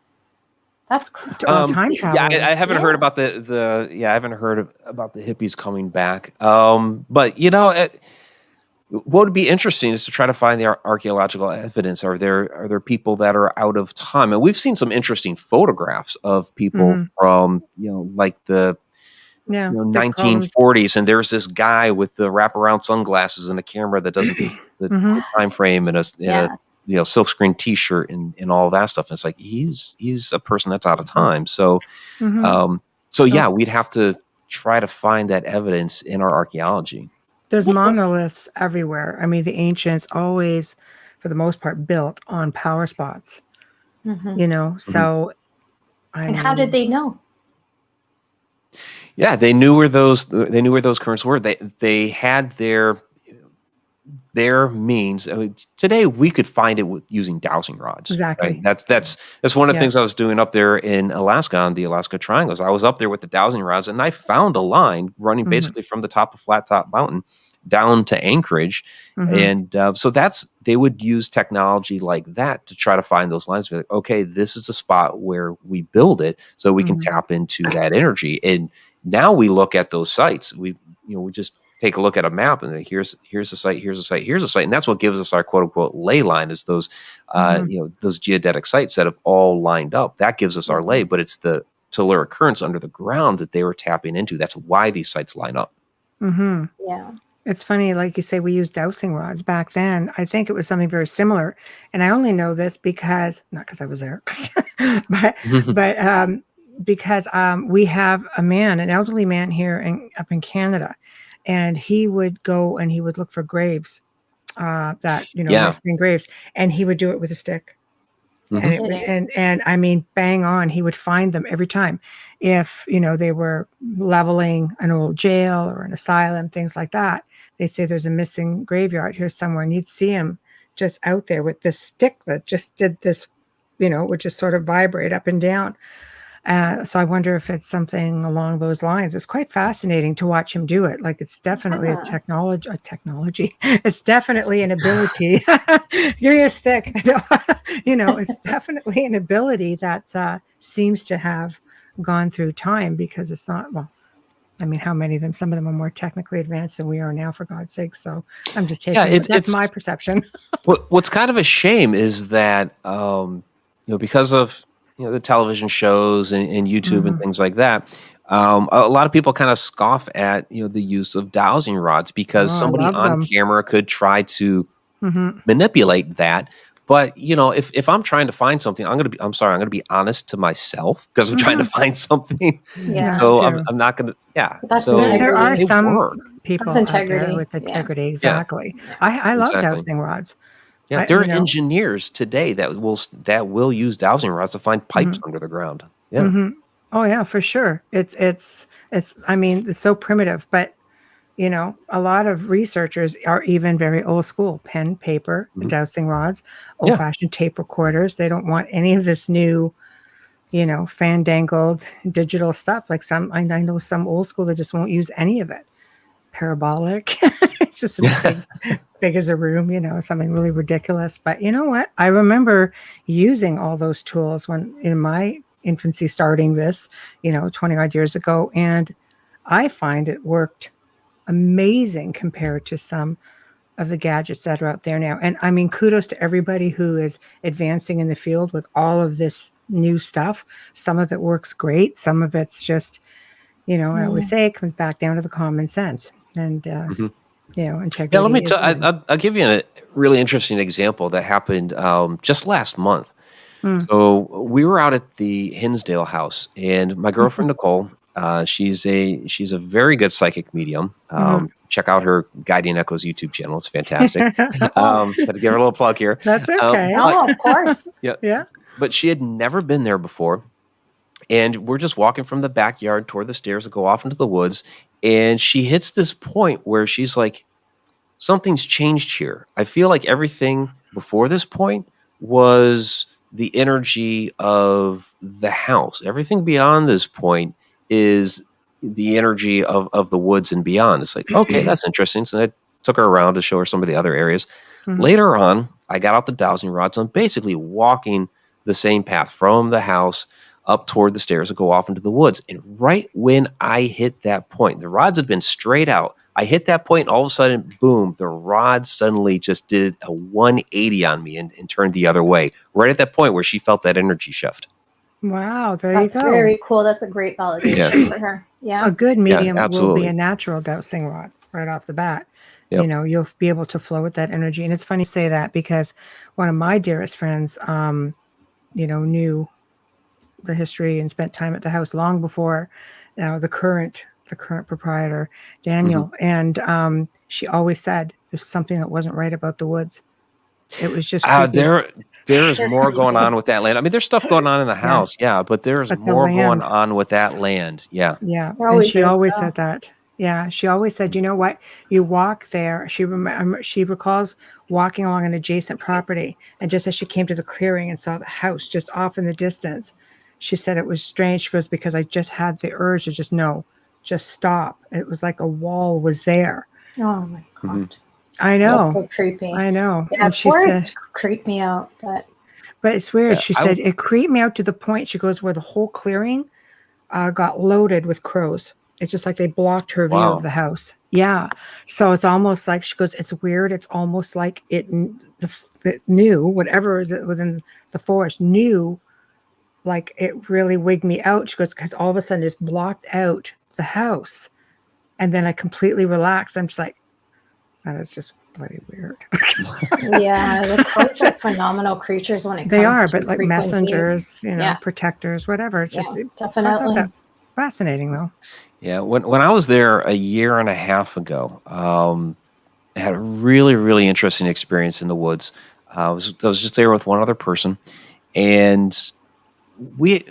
That's cool. Time travel. Yeah, I haven't heard about I haven't heard about the hippies coming back. But what would be interesting is to try to find the archaeological evidence. Are there people that are out of time? And we've seen some interesting photographs of people from like the 1940s, and there's this guy with the wraparound sunglasses and a camera that doesn't fit the time frame and a silkscreen T-shirt and all that stuff. And it's like he's a person that's out of time. So, we'd have to try to find that evidence in our archaeology. There's monoliths everywhere. I mean, the ancients always, for the most part, built on power spots. So. And how did they know? Yeah, they knew where those currents were. They had their means. I mean, today we could find it using dowsing rods. Exactly. Right? That's one of the things I was doing up there in Alaska on the Alaska Triangles. I was up there with the dowsing rods, and I found a line running basically from the top of Flat Top Mountain down to Anchorage, and so they would use technology like that to try to find those lines. Be like, okay, this is a spot where we build it, so we can tap into that energy. And now we look at those sites. We just take a look at a map and here's a site, here's a site, here's a site. And that's what gives us our quote unquote ley line, is those, those geodetic sites that have all lined up. That gives us our ley, but it's the telluric currents under the ground that they were tapping into. That's why these sites line up. Yeah. It's funny, like you say, we used dowsing rods back then. I think it was something very similar. And I only know this because, not because I was there, but because we have an elderly man here up in Canada. And he would go and he would look for graves, nesting graves, and he would do it with a stick. And I mean, bang on, he would find them every time. If they were leveling an old jail or an asylum, things like that, they'd say there's a missing graveyard here somewhere, and you'd see him just out there with this stick that just did this, would just sort of vibrate up and down. So I wonder if it's something along those lines. It's quite fascinating to watch him do it. Like, it's definitely a technology. It's definitely an ability. Give me a stick. It's definitely an ability that seems to have gone through time, because it's not, how many of them? Some of them are more technically advanced than we are now, for God's sake. So I'm just taking that's my perception. What's kind of a shame is that, because of the television shows and YouTube and things like that, a lot of people kind of scoff at the use of dowsing rods, because somebody on camera could try to manipulate that. But if I'm trying to find something, I'm gonna be honest to myself, because I'm trying to find something. Yeah. So I'm not gonna. Yeah. That's so there are some people That's out there integrity. with integrity. Yeah. Exactly. I love dowsing rods. Yeah, there are engineers today that will use dowsing rods to find pipes under the ground. Yeah. Oh yeah, for sure. It's so primitive, but a lot of researchers are even very old school. Pen, paper, dowsing rods, old-fashioned tape recorders. They don't want any of this new fandangled digital stuff. Like I know some old school that just won't use any of it. Parabolic. It's just big as a room, something really ridiculous. But you know what? I remember using all those tools when in my infancy starting this, 20 odd years ago. And I find it worked amazing compared to some of the gadgets that are out there now. And I mean, kudos to everybody who is advancing in the field with all of this new stuff. Some of it works great. Some of it's just, I always say it comes back down to the common sense and, integrity. Yeah, let me tell. I'll give you a really interesting example that happened just last month. So we were out at the Hinsdale house, and my girlfriend Nicole, she's a very good psychic medium. Check out her Guiding Echoes YouTube channel; it's fantastic. Got to give her a little plug here. That's okay. Of course. Yeah. But she had never been there before, and we're just walking from the backyard toward the stairs that go off into the woods, and she hits this point where she's like, "Something's changed here. I feel like everything before this point was the energy of the house. Everything beyond this point is the energy of the woods and beyond." It's like, okay, that's interesting. So I took her around to show her some of the other areas. Later on, I got out the dowsing rods. I'm basically walking the same path from the house up toward the stairs that go off into the woods. And right when I hit that point, the rods had been straight out. I hit that point, and all of a sudden, boom, the rod suddenly just did a 180 on me and turned the other way, right at that point where she felt that energy shift. Wow, That's very cool. That's a great validation for her. Yeah. A good medium will be a natural dowsing rod right off the bat. Yep. You'll be able to flow with that energy. And it's funny you say that because one of my dearest friends, knew the history and spent time at the house long before the current proprietor, Daniel. And she always said there's something that wasn't right about the woods. It was just there's more going on with that land. I mean, there's stuff going on in the house, but there's more going on with that land. Yeah. And she always said that. Yeah, she always said, you know what? You walk there. She recalls walking along an adjacent property, and just as she came to the clearing and saw the house just off in the distance, she said it was strange. She goes, because I just had the urge to just stop. It was like a wall was there. Oh my God. I know. That's so creepy. I know. Yeah, and she said, creeped me out, but it's weird. She said it creeped me out to the point, she goes, where the whole clearing got loaded with crows. It's just like they blocked her view of the house. Yeah. So it's almost like, she goes, it's weird. It's almost like it knew, whatever is it within the forest, knew, like it really wigged me out. She goes, because all of a sudden it's blocked out the house. And then I completely relaxed. I'm just like, that is just bloody weird. Yeah, the crows are phenomenal creatures when it comes to They are, but like messengers, yeah. protectors, whatever. It's just definitely fascinating though. Yeah, when I was there a year and a half ago, I had a really, really interesting experience in the woods. I was just there with one other person, and we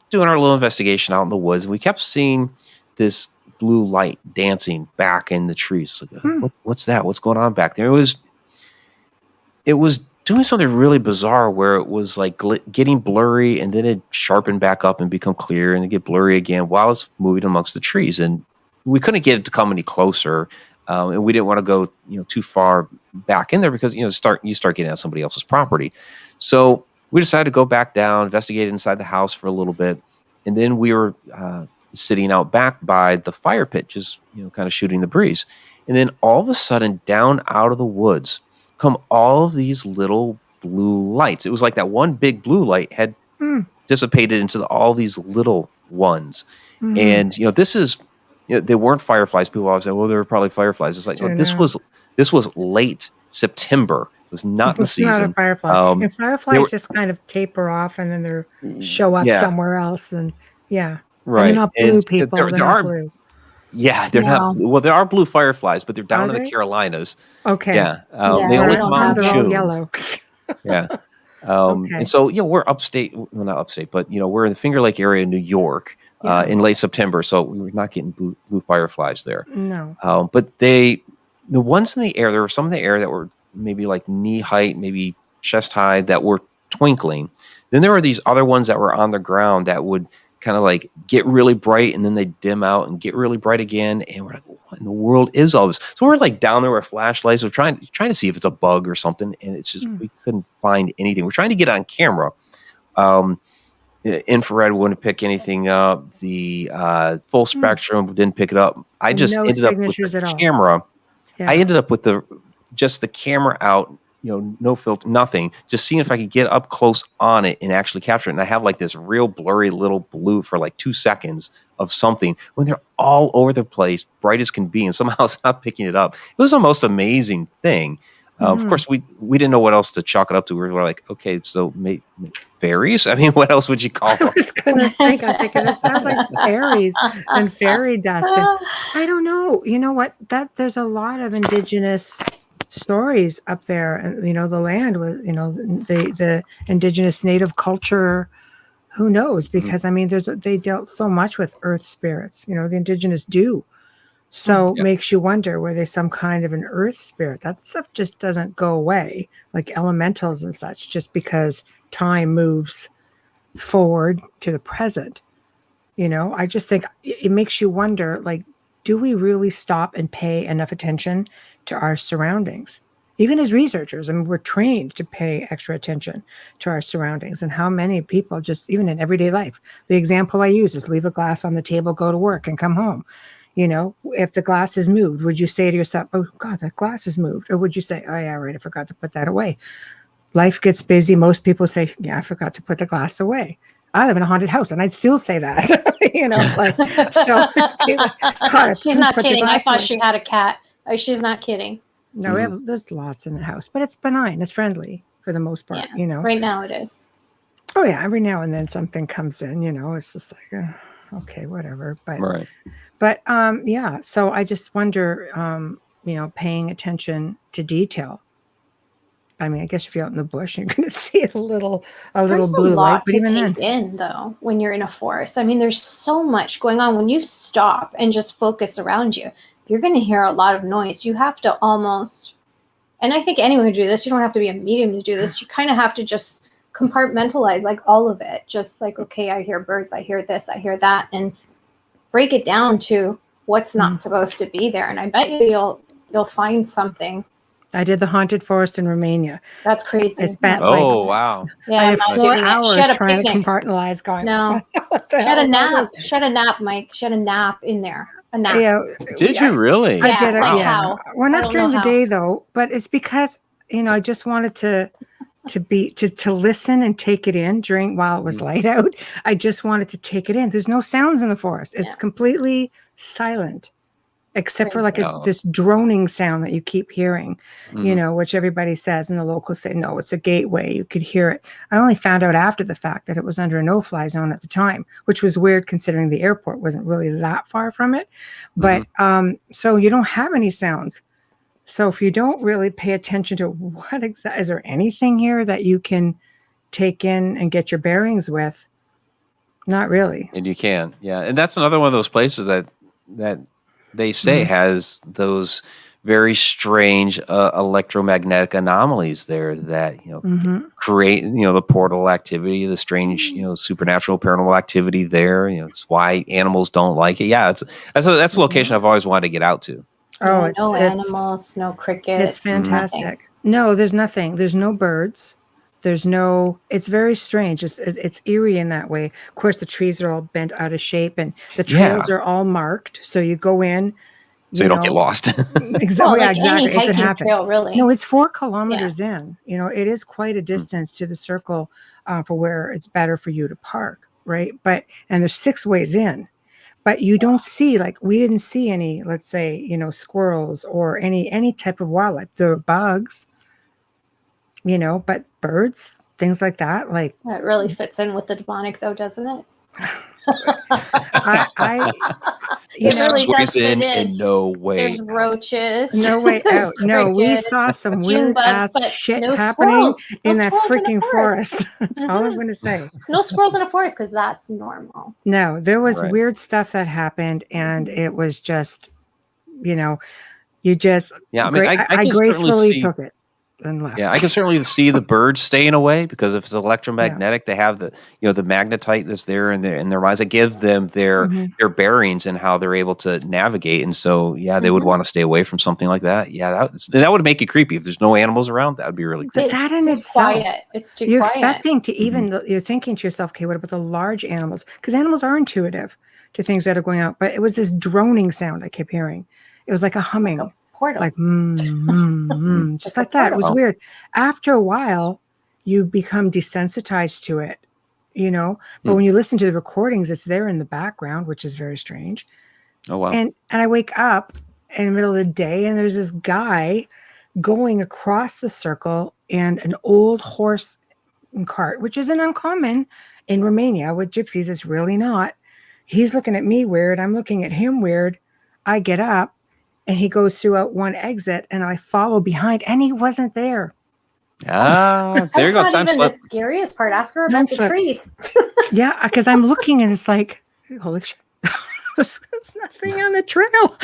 doing our little investigation out in the woods, and we kept seeing this blue light dancing back in the trees. Like, what's that? What's going on back there? It was doing something really bizarre where it was like getting blurry, and then it sharpened back up and become clear, and then get blurry again while it's moving amongst the trees. And we couldn't get it to come any closer, and we didn't want to go too far back in there because you start getting at somebody else's property. So we decided to go back down, investigate inside the house for a little bit, and then we were sitting out back by the fire pit, just kind of shooting the breeze. And then all of a sudden, down out of the woods come all of these little blue lights. It was like that one big blue light had dissipated into all these little ones. And this is they weren't fireflies. People always say, well, they were probably fireflies. It's like, no, this was late September. It was not the season. Not a firefly. And fireflies just kind of taper off and then they show up somewhere else. And right. They're not blue people. They're not blue. Yeah, they're not. Well, there are blue fireflies, but they're down in the Carolinas. Okay. Yeah. They only come out in June. Yellow. Yeah. And so, we're upstate. Well, not upstate, but, we're in the Finger Lake area of New York in late September. So we were not getting blue fireflies there. No. But the ones in the air, there were some in the air that were maybe like knee height, maybe chest high, that were twinkling. Then there were these other ones that were on the ground that would kind of like get really bright and then they dim out and get really bright again. And we're like, what in the world is all this? So we're like down there with flashlights. We're trying to see if it's a bug or something. And it's just, we couldn't find anything. We're trying to get on camera. Infrared wouldn't pick anything up. The full spectrum didn't pick it up. I just ended up with the camera. Yeah. I ended up with just the camera out, no filter, nothing. Just seeing if I could get up close on it and actually capture it. And I have like this real blurry little blue for like 2 seconds of something when they're all over the place, bright as can be, and somehow it's not picking it up. It was the most amazing thing. Of course, we didn't know what else to chalk it up to. We were like, okay, so fairies? I mean, what else would you call them? I was going to think, I'm thinking it sounds like fairies and fairy dust. And I don't know. You know what? There's a lot of indigenous stories up there. And, the land with, the indigenous native culture. Who knows? Because, I mean, they dealt so much with earth spirits. The indigenous do. So makes you wonder, were they some kind of an earth spirit? That stuff just doesn't go away, like elementals and such, just because time moves forward to the present. I just think it makes you wonder, like, do we really stop and pay enough attention to our surroundings? Even as researchers, I mean, we're trained to pay extra attention to our surroundings, and how many people just, even in everyday life, the example I use is leave a glass on the table, go to work and come home. If the glass is moved, would you say to yourself, oh, God, that glass is moved? Or would you say, oh, yeah, right, I forgot to put that away? Life gets busy. Most people say, yeah, I forgot to put the glass away. I live in a haunted house, and I'd still say that, so. God, she's not kidding. I thought she had a cat. She's not kidding. No, there's lots in the house, but it's benign. It's friendly for the most part, Right now it is. Oh, yeah, every now and then something comes in, it's just like, okay, whatever. But right. But so I just wonder, paying attention to detail. I mean, I guess if you're out in the bush, you're going to see a little blue light. But even then, in though, when you're in a forest, I mean, there's so much going on. When you stop and just focus around you, you're going to hear a lot of noise. You have to almost, and I think anyone who do this, you don't have to be a medium to do this. You kind of have to just compartmentalize like all of it. Just like, okay, I hear birds, I hear this, I hear that, and break it down to what's not supposed to be there. And I bet you'll find something. I did the haunted forest in Romania. That's crazy. I spent wow. Yeah, I had 4 hours trying to compartmentalize going. No. She had a nap. She had a nap, Mike. She had a nap in there. A nap. Yeah. Did you really? I did. Like yeah. How? Well, not during the day though, but it's because, I just wanted to listen and take it in while it was light out. I just wanted to take it in. There's no sounds in the forest. It's completely silent, except for like it's this droning sound that you keep hearing, which everybody says, and the locals say, no, it's a gateway. You could hear it. I only found out after the fact that it was under a no-fly zone at the time, which was weird considering the airport wasn't really that far from it. But so you don't have any sounds. So if you don't really pay attention to what exactly, is there anything here that you can take in and get your bearings with? Not really. And you can, yeah. And that's another one of those places that they say has those very strange electromagnetic anomalies there that create the portal activity, the strange supernatural paranormal activity there. It's why animals don't like it. Yeah, that's a location I've always wanted to get out to. Oh, no animals, no crickets. It's fantastic. Nothing. No, there's nothing. There's no birds. It's very strange. It's eerie in that way. Of course, the trees are all bent out of shape and the trails are all marked. So you go in. So you don't get lost. Exactly. Well, exactly. Any hiking trail, really. No, it's 4 kilometers in. It is quite a distance to the circle for where it's better for you to park, right? And there's 6 ways in. But you don't see, we didn't see any, let's say, squirrels or any type of wildlife. There are bugs, but birds, things like that. That really fits in with the demonic, though, doesn't it? Squeeze in no way. There's roaches. No way out. No, we saw some weird ass shit happening in that freaking forest. That's all I'm going to say. No squirrels in a forest because that's normal. No, there was weird stuff that happened, and it was just, you just. Yeah, I mean, I gracefully took it. and left. Yeah, I can certainly see the birds staying away because if it's electromagnetic, they have the the magnetite that's there in their minds. It give them their bearings and how they're able to navigate. And so they would want to stay away from something like that. Yeah, that would make it creepy. If there's no animals around, that would be really creepy. But that in itself, quiet. It's too you're quiet. expecting to even you're thinking to yourself, okay, what about the large animals? Because animals are intuitive to things that are going out. But it was this droning sound I kept hearing. It was like a humming. Like a portal. Like just like that. It was weird. After a while, you become desensitized to it, But when you listen to the recordings, it's there in the background, which is very strange. Oh wow! And I wake up in the middle of the day, and there's this guy going across the circle and an old horse and cart, which isn't uncommon in Romania with gypsies. It's really not. He's looking at me weird. I'm looking at him weird. I get up. And he goes through out one exit, and I follow behind, and he wasn't there. Ah, there you go. That's Time not even slip. the scariest part. Ask her about the trees. Yeah, because I'm looking, and it's like, holy shit, there's nothing on the trail,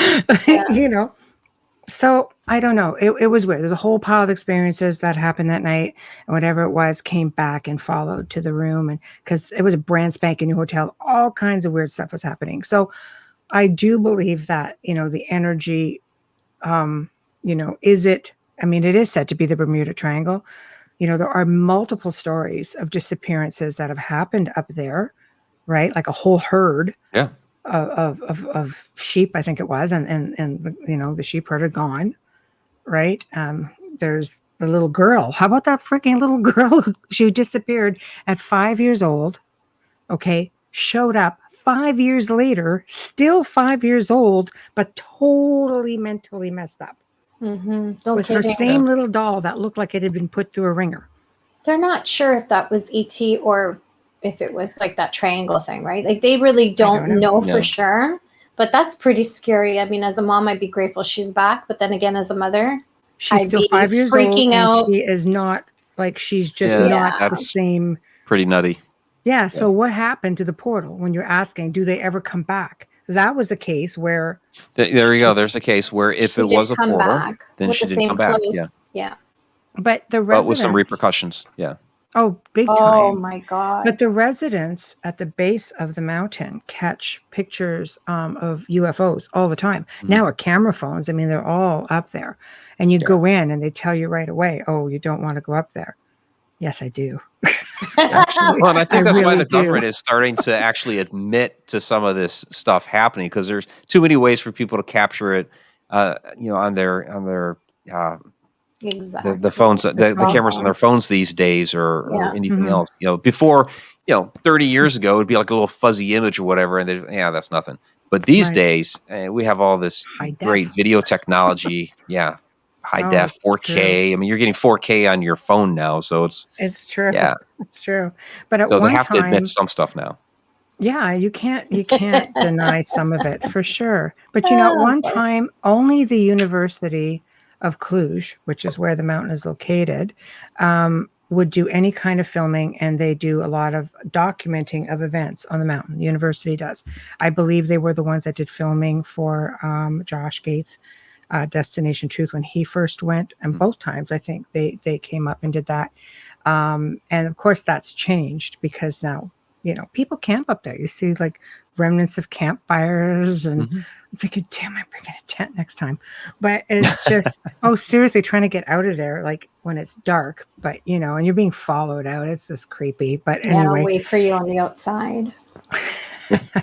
So I don't know. It was weird. There's a whole pile of experiences that happened that night, and whatever it was came back and followed to the room, and because it was a brand spanking new hotel, all kinds of weird stuff was happening. So I do believe that, the energy, is it, it is said to be the Bermuda Triangle. There are multiple stories of disappearances that have happened up there, right? Like a whole herd of sheep, I think it was. And the sheep herd are gone, right? There's the little girl. How about that freaking little girl? She disappeared at 5 years old. Okay. Showed up 5 years later, still 5 years old, but totally mentally messed up. With her same little doll that looked like it had been put through a ringer. They're not sure if that was ET or if it was like that triangle thing, right? Like they really don't know for sure. But that's pretty scary. I mean, as a mom, I'd be grateful she's back. But then again, as a mother, she's still 5 years freaking old. out. And she is not like she's just not the same. Pretty nutty. Yeah. So what happened to the portal when you're asking, do they ever come back? That was a case where. There you go. There's a case where if it was a portal, then she didn't come back. Yeah. But the residents. But with some repercussions. Yeah. Oh, big time. Oh my God. But the residents at the base of the mountain catch pictures of UFOs all the time. Now with camera phones, they're all up there. And you go in and they tell you right away, oh, you don't want to go up there. Yes, I do. Actually, well, and I think that's why the government is starting to actually admit to some of this stuff happening, because there's too many ways for people to capture it, on their exactly. the phones, the cameras on their phones these days, or anything else. Before, 30 years ago, it'd be like a little fuzzy image or whatever, and that's nothing. But these days, we have all this great video technology. High def, 4K. You're getting 4K on your phone now, so it's true. Yeah, it's true. But at so one they have time, to admit some stuff now. Yeah, you can't deny some of it for sure. But at one time, only the University of Cluj, which is where the mountain is located, would do any kind of filming, and they do a lot of documenting of events on the mountain. The university does. I believe they were the ones that did filming for Josh Gates' Destination Truth when he first went, and both times I think they came up and did that. And of course that's changed because now, people camp up there. You see like remnants of campfires, and I'm thinking, damn, I'm bringing a tent next time. But it's just, seriously, trying to get out of there, like when it's dark, but and you're being followed out. It's just creepy. But anyway, I'll wait for you on the outside.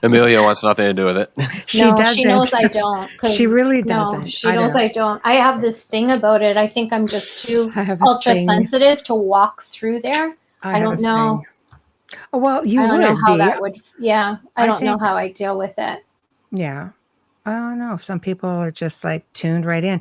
Amelia wants nothing to do with it. She doesn't. She knows I don't. She really doesn't. No, she knows I don't. I have this thing about it. I think I'm just too ultra sensitive to walk through there. I don't know. Oh, well, you would. I don't know how that would. Yeah, I don't know how I deal with it. Yeah. I don't know. Some people are just like tuned right in.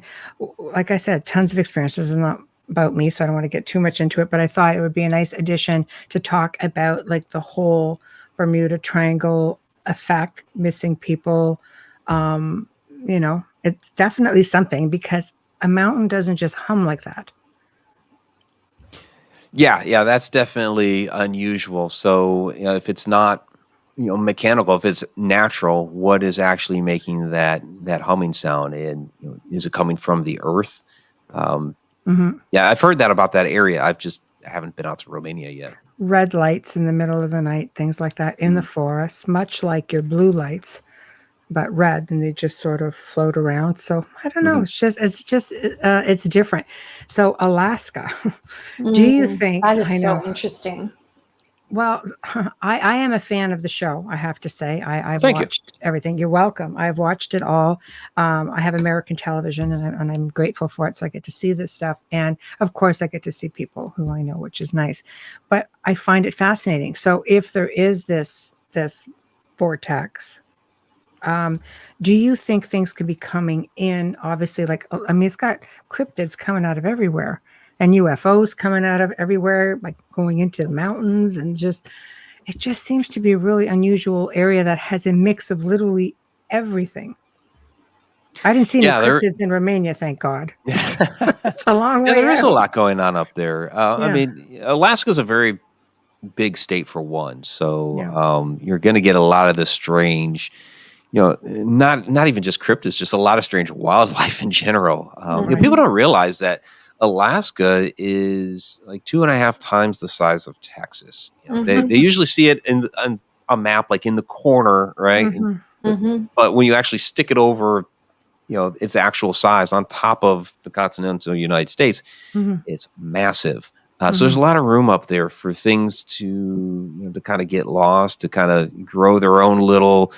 Like I said, tons of experiences. It's not about me, so I don't want to get too much into it, but I thought it would be a nice addition to talk about like the whole Bermuda Triangle effect, missing people. It's definitely something, because a mountain doesn't just hum like that. Yeah, that's definitely unusual. So, if it's not, mechanical, if it's natural, what is actually making that humming sound? And is it coming from the earth? Yeah, I've heard that about that area. I haven't been out to Romania yet. Red lights in the middle of the night, things like that in the forest, much like your blue lights, but red, and they just sort of float around. So I don't know. It's different. So Alaska, do you think? That is I know. so interesting. Well, I am a fan of the show, I have to say. I've Thank you. watched everything. You're welcome. I've watched it all. I have American television, and I'm grateful for it. So I get to see this stuff. And of course, I get to see people who I know, which is nice. But I find it fascinating. So if there is this vortex, do you think things could be coming in? Obviously, it's got cryptids coming out of everywhere. And UFOs coming out of everywhere, like going into the mountains, and it just seems to be a really unusual area that has a mix of literally everything. I didn't see any cryptids in Romania, thank God. It's a long way. There is a lot going on up there. I mean, Alaska's a very big state for one, so you're going to get a lot of the strange. Not even just cryptids, just a lot of strange wildlife in general. People don't realize that Alaska is like 2.5 times the size of Texas. They usually see it on a map, like in the corner, right? But when you actually stick it over, its actual size on top of the continental United States, it's massive. So there's a lot of room up there for things to kind of get lost, to kind of grow their own little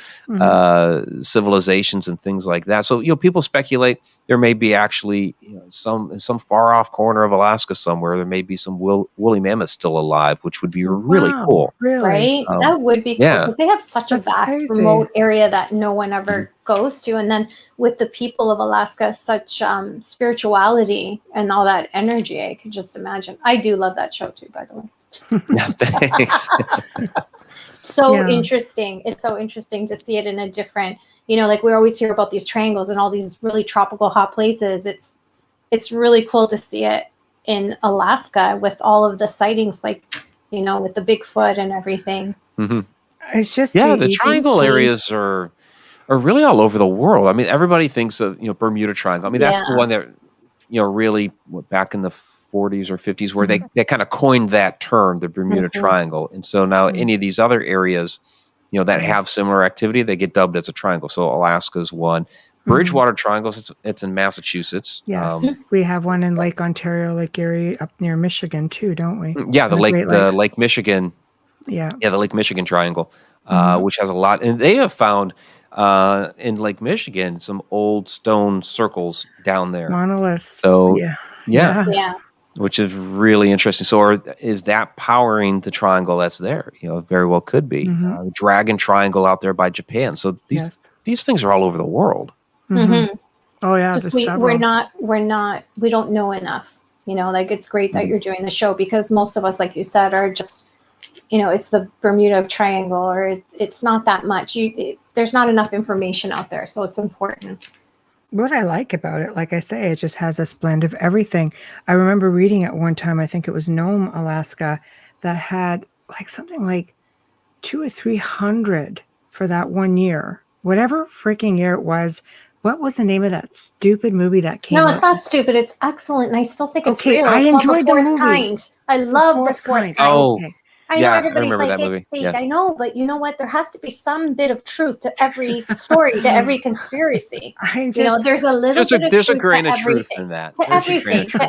civilizations and things like that. So people speculate there may be actually in some far off corner of Alaska somewhere there may be some woolly mammoths still alive, which would be really cool. Really? Right? That would be cool because they have such a vast, remote area that no one ever goes to, and then with the people of Alaska, such spirituality and all that energy, I could just imagine. I do love that show too, by the way. Thanks. Interesting. It's so interesting to see it in a different, like we always hear about these triangles and all these really tropical hot places. It's really cool to see it in Alaska with all of the sightings, like, with the Bigfoot and everything. It's just the triangle areas are really all over the world. I mean, everybody thinks of Bermuda Triangle. I mean, that's the one that really back in the 40s or 50s where they kind of coined that term, the Bermuda Triangle. And so now any of these other areas that have similar activity, they get dubbed as a triangle. So Alaska's one. Bridgewater Triangles, it's in Massachusetts. Yes, we have one in Lake Ontario, Lake Erie, up near Michigan too, don't we? Yeah, the Lake Michigan. Yeah, the Lake Michigan Triangle, which has a lot, and they have found in Lake Michigan some old stone circles down there, monoliths. So which is really interesting. So, is that powering the triangle that's there? It very well could be. Dragon Triangle out there by Japan. So these things are all over the world. Oh yeah, we don't know enough. Like it's great that you're doing the show because most of us, like you said, are just, it's the Bermuda Triangle, or it's not that much. There's not enough information out there, so it's important. What I like about it, like I say, it just has this blend of everything. I remember reading at one time, I think it was Nome, Alaska, that had something like 200 or 300 for that one year. Whatever freaking year it was. What was the name of that stupid movie that came out? No, it's not stupid. It's excellent. And I still think it's real. I enjoyed the movie. Kind. I love the fourth kind. Oh, I know everybody's like, it's fake. I know, but you know what? There has to be some bit of truth to every story, to every conspiracy. There's a little bit of there's truth a grain to of truth everything. in that. To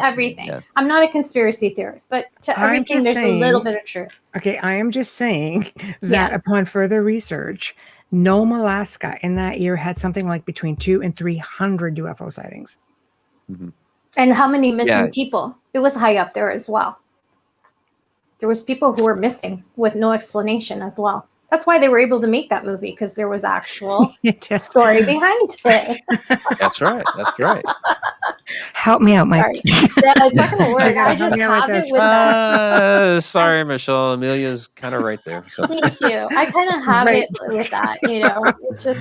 everything. Yeah. I'm not a conspiracy theorist, but to everything, there's a little bit of truth. Okay, I am just saying that upon further research, Nome, Alaska, in that year had something like between 200 and 300 UFO sightings. And how many missing people? It was high up there as well. There was people who were missing with no explanation as well. That's why they were able to make that movie, because there was actual story behind it. That's right. Help me out, Mike. It's not going to work. I just have it with that. Sorry, Michelle. Amelia's kind of right there. So. Thank you. I kind of have it with that. It's just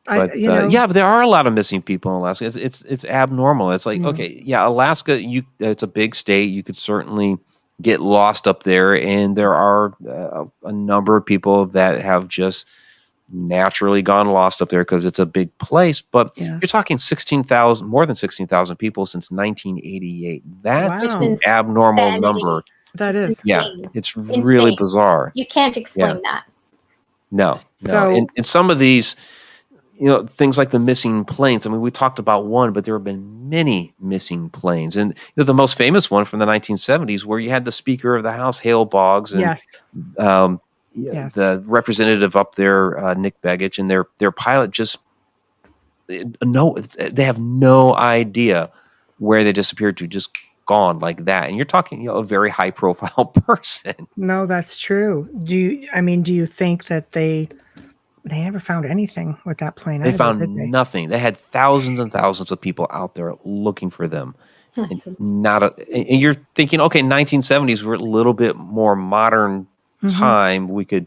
But there are a lot of missing people in Alaska. It's abnormal. It's like Alaska. It's a big state. You could certainly get lost up there, and there are a number of people that have just naturally gone lost up there because it's a big place. But Yes. you're talking 16,000, more than 16,000 people since 1988. That's Wow. an abnormal Insanity. number. That is. Yeah, Insane. it's really Insane. bizarre. You can't explain that. No. So- And some of these, things like the missing planes. I mean, we talked about one, but there have been many missing planes. And the most famous one from the 1970s, where you had the Speaker of the House, Hale Boggs, and Yes. Yes. the representative up there, Nick Begich, and their pilot just they have no idea where they disappeared to, just gone like that. And you're talking, a very high profile person. No, that's true. Do you think that they never found anything with that plane? They either, found did they? nothing. They had thousands and thousands of people out there looking for them. That's And and you're thinking, okay, 1970s were a little bit more modern Mhm. time. We could,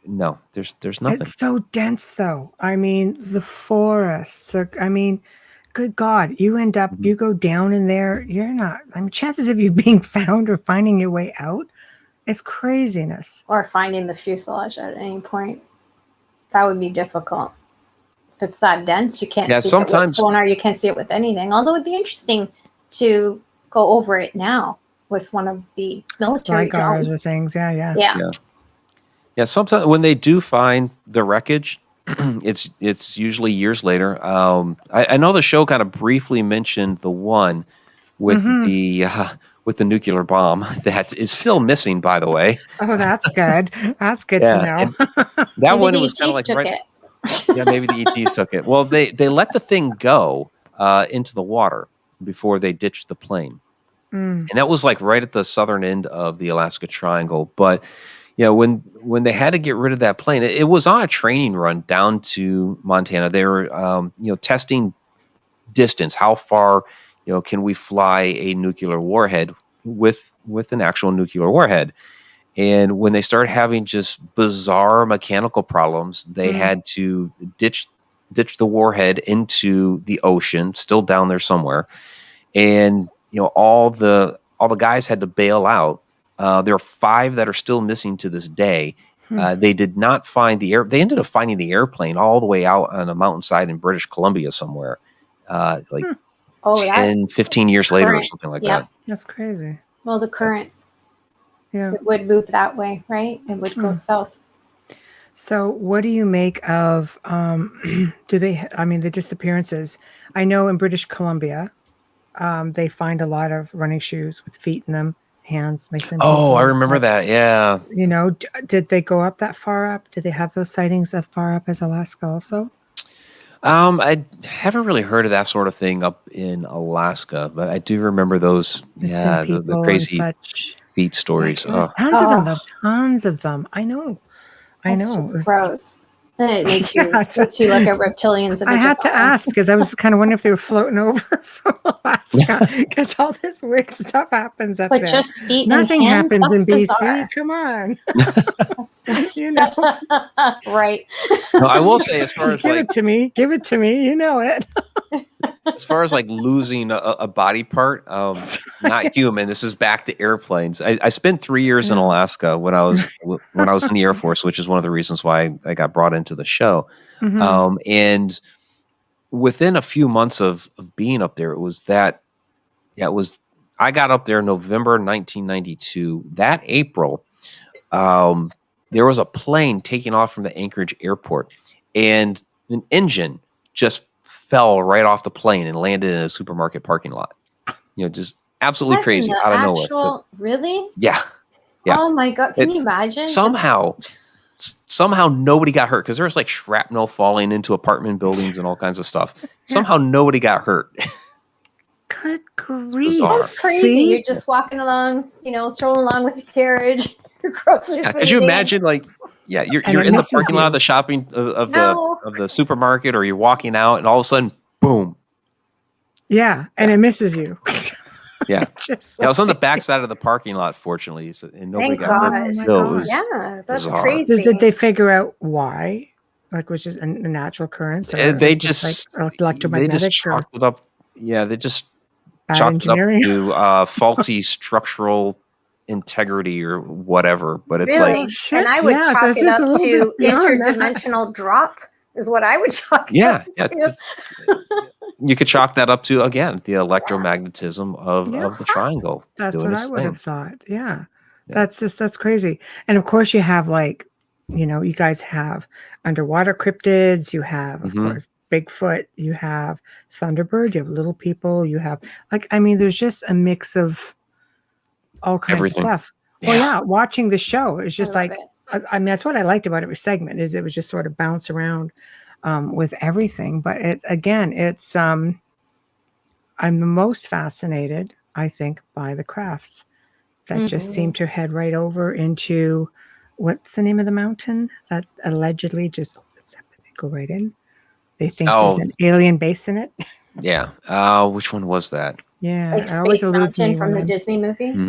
no, there's nothing. It's so dense, though. I mean, the forests. Good God, you end up, Mhm. you go down in there. You're not. I mean, chances of you being found or finding your way out, it's craziness. Or finding the fuselage at any point. That would be difficult. If it's that dense, you can't Yeah, see it sometimes- with sonar, you can't see it with anything. Although it'd be interesting to go over it now with one of the military Like drones. or things. Yeah. Yeah. Yeah, sometimes when they do find the wreckage, it's usually years later. I know the show kind of briefly mentioned the one with Mhm. with the nuclear bomb that is still missing, by the way. Oh, that's good. That's good Yeah, to know. That Maybe one the was kind of ETs like took right. it. Yeah, maybe the ETs took it. Well, they let the thing go into the water before they ditched the plane. Mm. And that was like right at the southern end of the Alaska Triangle. But when they had to get rid of that plane, it was on a training run down to Montana. They were testing distance, how far can we fly a nuclear warhead with an actual nuclear warhead. And when they started having just bizarre mechanical problems, they had to ditch the warhead into the ocean, still down there somewhere. And all the guys had to bail out. There are 5 that are still missing to this day. They did not find they ended up finding the airplane all the way out on a mountainside in British Columbia somewhere, 10, 15 years later or current, something like yep. that. That's crazy. Well, the current, Yeah. it would move that way, right? It would go south. So, what do you make of the disappearances? I know in British Columbia, they find a lot of running shoes with feet in them, hands. They send Oh, people I and remember stuff. that. Yeah. Did they go up that far up? Did they have those sightings that far up as Alaska also? I haven't really heard of that sort of thing up in Alaska, but I do remember those. They send The people and crazy such. feet stories. There's Oh. tons of them, though. Tons of them. I know. It's It's- just gross. And it makes you, Yeah, it's- makes you look at reptilians in a I had different to way. ask because I was kind of wondering if they were floating over from Alaska because all this weird stuff happens up But there. just feet Nothing and hands, happens in that's BC. bizarre. Come on. That's You know, right. No, I will say, as far as give like it to me. Give it to me. You know it. losing a body part, not human. This is back to airplanes. I spent 3 years in Alaska when I was in the Air Force, which is one of the reasons why I got brought into the show. Mhm. And within a few months of being up there, I got up there in November 1992. That April, there was a plane taking off from the Anchorage airport, and an engine just fell right off the plane and landed in a supermarket parking lot. Just absolutely That's crazy in the out of nowhere. actual- Really? Yeah. Yeah. Oh my God. Can you imagine? Somehow nobody got hurt because there was like shrapnel falling into apartment buildings and all kinds of stuff. Somehow nobody got hurt. Good grief. bizarre. That's crazy. See? You're just walking along, strolling along with your carriage, your groceries. for Could the you day. imagine, like, you're And it in the misses parking lot you. of the shopping of No. the supermarket, or you're walking out, and all of a sudden, boom! Yeah, and it misses you. Yeah. Just I was on the like- back side of the parking lot, fortunately, and nobody Thank got God. hurt. Oh my Still, it God. was Yeah, that's bizarre. crazy. Did they figure out why? Like, which is a natural occurrence? Or they is this just like they electromagnetic just or chalked it up. Yeah, they just bad chalked it up engineering? to faulty structural integrity or whatever, but it's Really? like, shit, And I would yeah, chalk that's it just up a little to bit beyond that. interdimensional drop is what I would chalk it yeah, up to. you could chalk that up to, again, the electromagnetism Yeah. of the triangle That's doing what I its would thing. have thought. Yeah. Yeah. That's crazy. And of course you have like, you guys have underwater cryptids, you have, of Mhm. course, Bigfoot, you have Thunderbird, you have little people, you have like, I mean, there's just a mix of all kinds Everything. of stuff. Well, yeah, watching the show is just love like, it. I mean, that's what I liked about every segment is it was just sort of bounce around with everything. But it's I'm the most fascinated, I think, by the crafts that just seem to head right over into what's the name of the mountain that allegedly just opens up and they go right in. They think there's Oh, an alien base in it. yeah. Which one was that? Yeah, Like it always Space eludes me Mountain from when the I'm Disney movie. okay.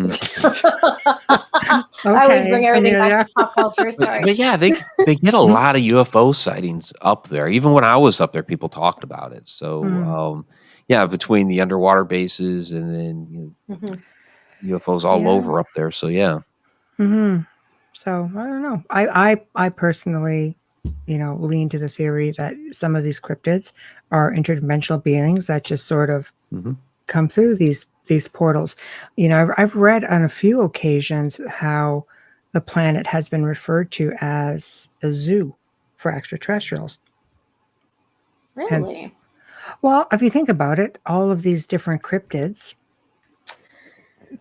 I always bring everything back Amelia. to pop culture. Sorry. But yeah, they get a lot of UFO sightings up there. Even when I was up there, people talked about it. So, yeah, between the underwater bases and then UFOs all over up there. So yeah. Mm-hmm. So I don't know. I personally, lean to the theory that some of these cryptids are interdimensional beings that just sort of come through these portals. I've read on a few occasions how the planet has been referred to as a zoo for extraterrestrials. Really? Hence, well, if you think about it, all of these different cryptids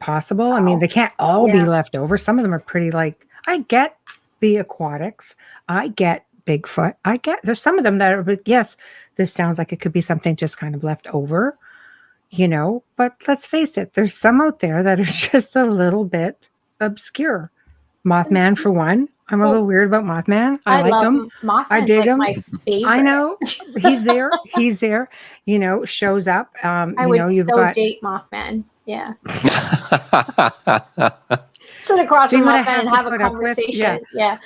possible. I mean, they can't all be left over. Some of them are pretty like, I get the aquatics. I get Bigfoot. There's some of them that are, yes, this sounds like it could be something just kind of left over, but let's face it, there's some out there that are just a little bit obscure. Mothman, for one. I'm a little weird about Mothman. I like love him. Mothman's I dig him. my favorite. I know. He's there. Shows up. I would date Mothman. Yeah. Sit across from Mothman and have a conversation. Yeah.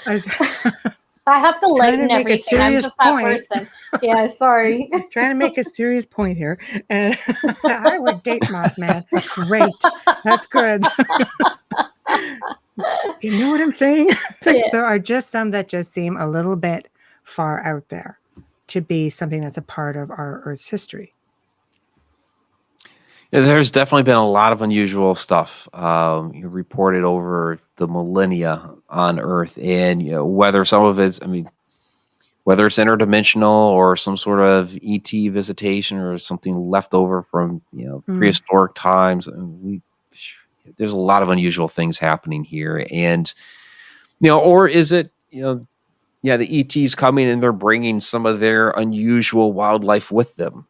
I have to lighten everything. I'm just that person. Yeah, sorry. Trying to make a serious point here. And I would date Mothman. Great. That's good. Do you know what I'm saying? There are just some that just seem a little bit far out there to be something that's a part of our Earth's history. Yeah, there's definitely been a lot of unusual stuff reported over the millennia on Earth, and whether some of it's, whether it's interdimensional or some sort of ET visitation or something left over from prehistoric times. There's a lot of unusual things happening here, and or is it the ETs coming and they're bringing some of their unusual wildlife with them?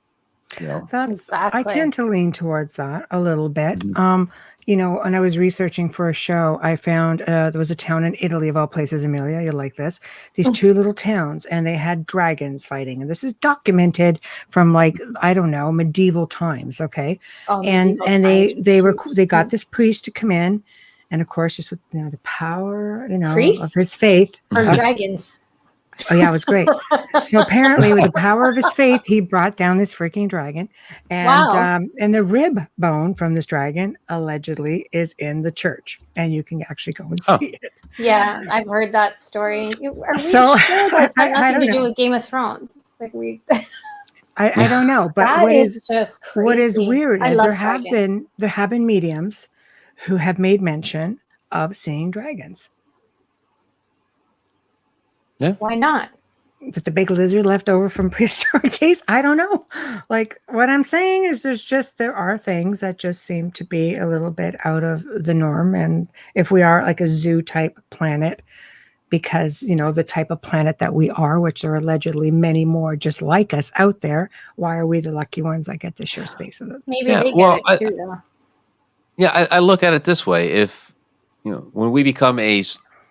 I tend to lean towards that a little bit. And I was researching for a show, I found there was a town in Italy, of all places, Amelia, you'll like this. These two little towns, and they had dragons fighting. And this is documented from medieval times. Okay. And they got this priest to come in. And of course, just with the power, of his faith. Or dragons. Oh yeah, it was great. So apparently, with the power of his faith, he brought down this freaking dragon, and and the rib bone from this dragon allegedly is in the church, and you can actually go and see it. Yeah, I've heard that story. So that's nothing to do with Game of Thrones. It's like we. I don't know, but that is just crazy. What is weird is there have been mediums who have made mention of seeing dragons. Yeah. Why not? Just a big lizard left over from prehistoric days? I don't know. Like, what I'm saying is there are things that just seem to be a little bit out of the norm. And if we are like a zoo type planet, because, the type of planet that we are, which there are allegedly many more just like us out there, why are we the lucky ones that get to share space with it? Maybe they get it too, though. Yeah, I look at it this way. If, when we become a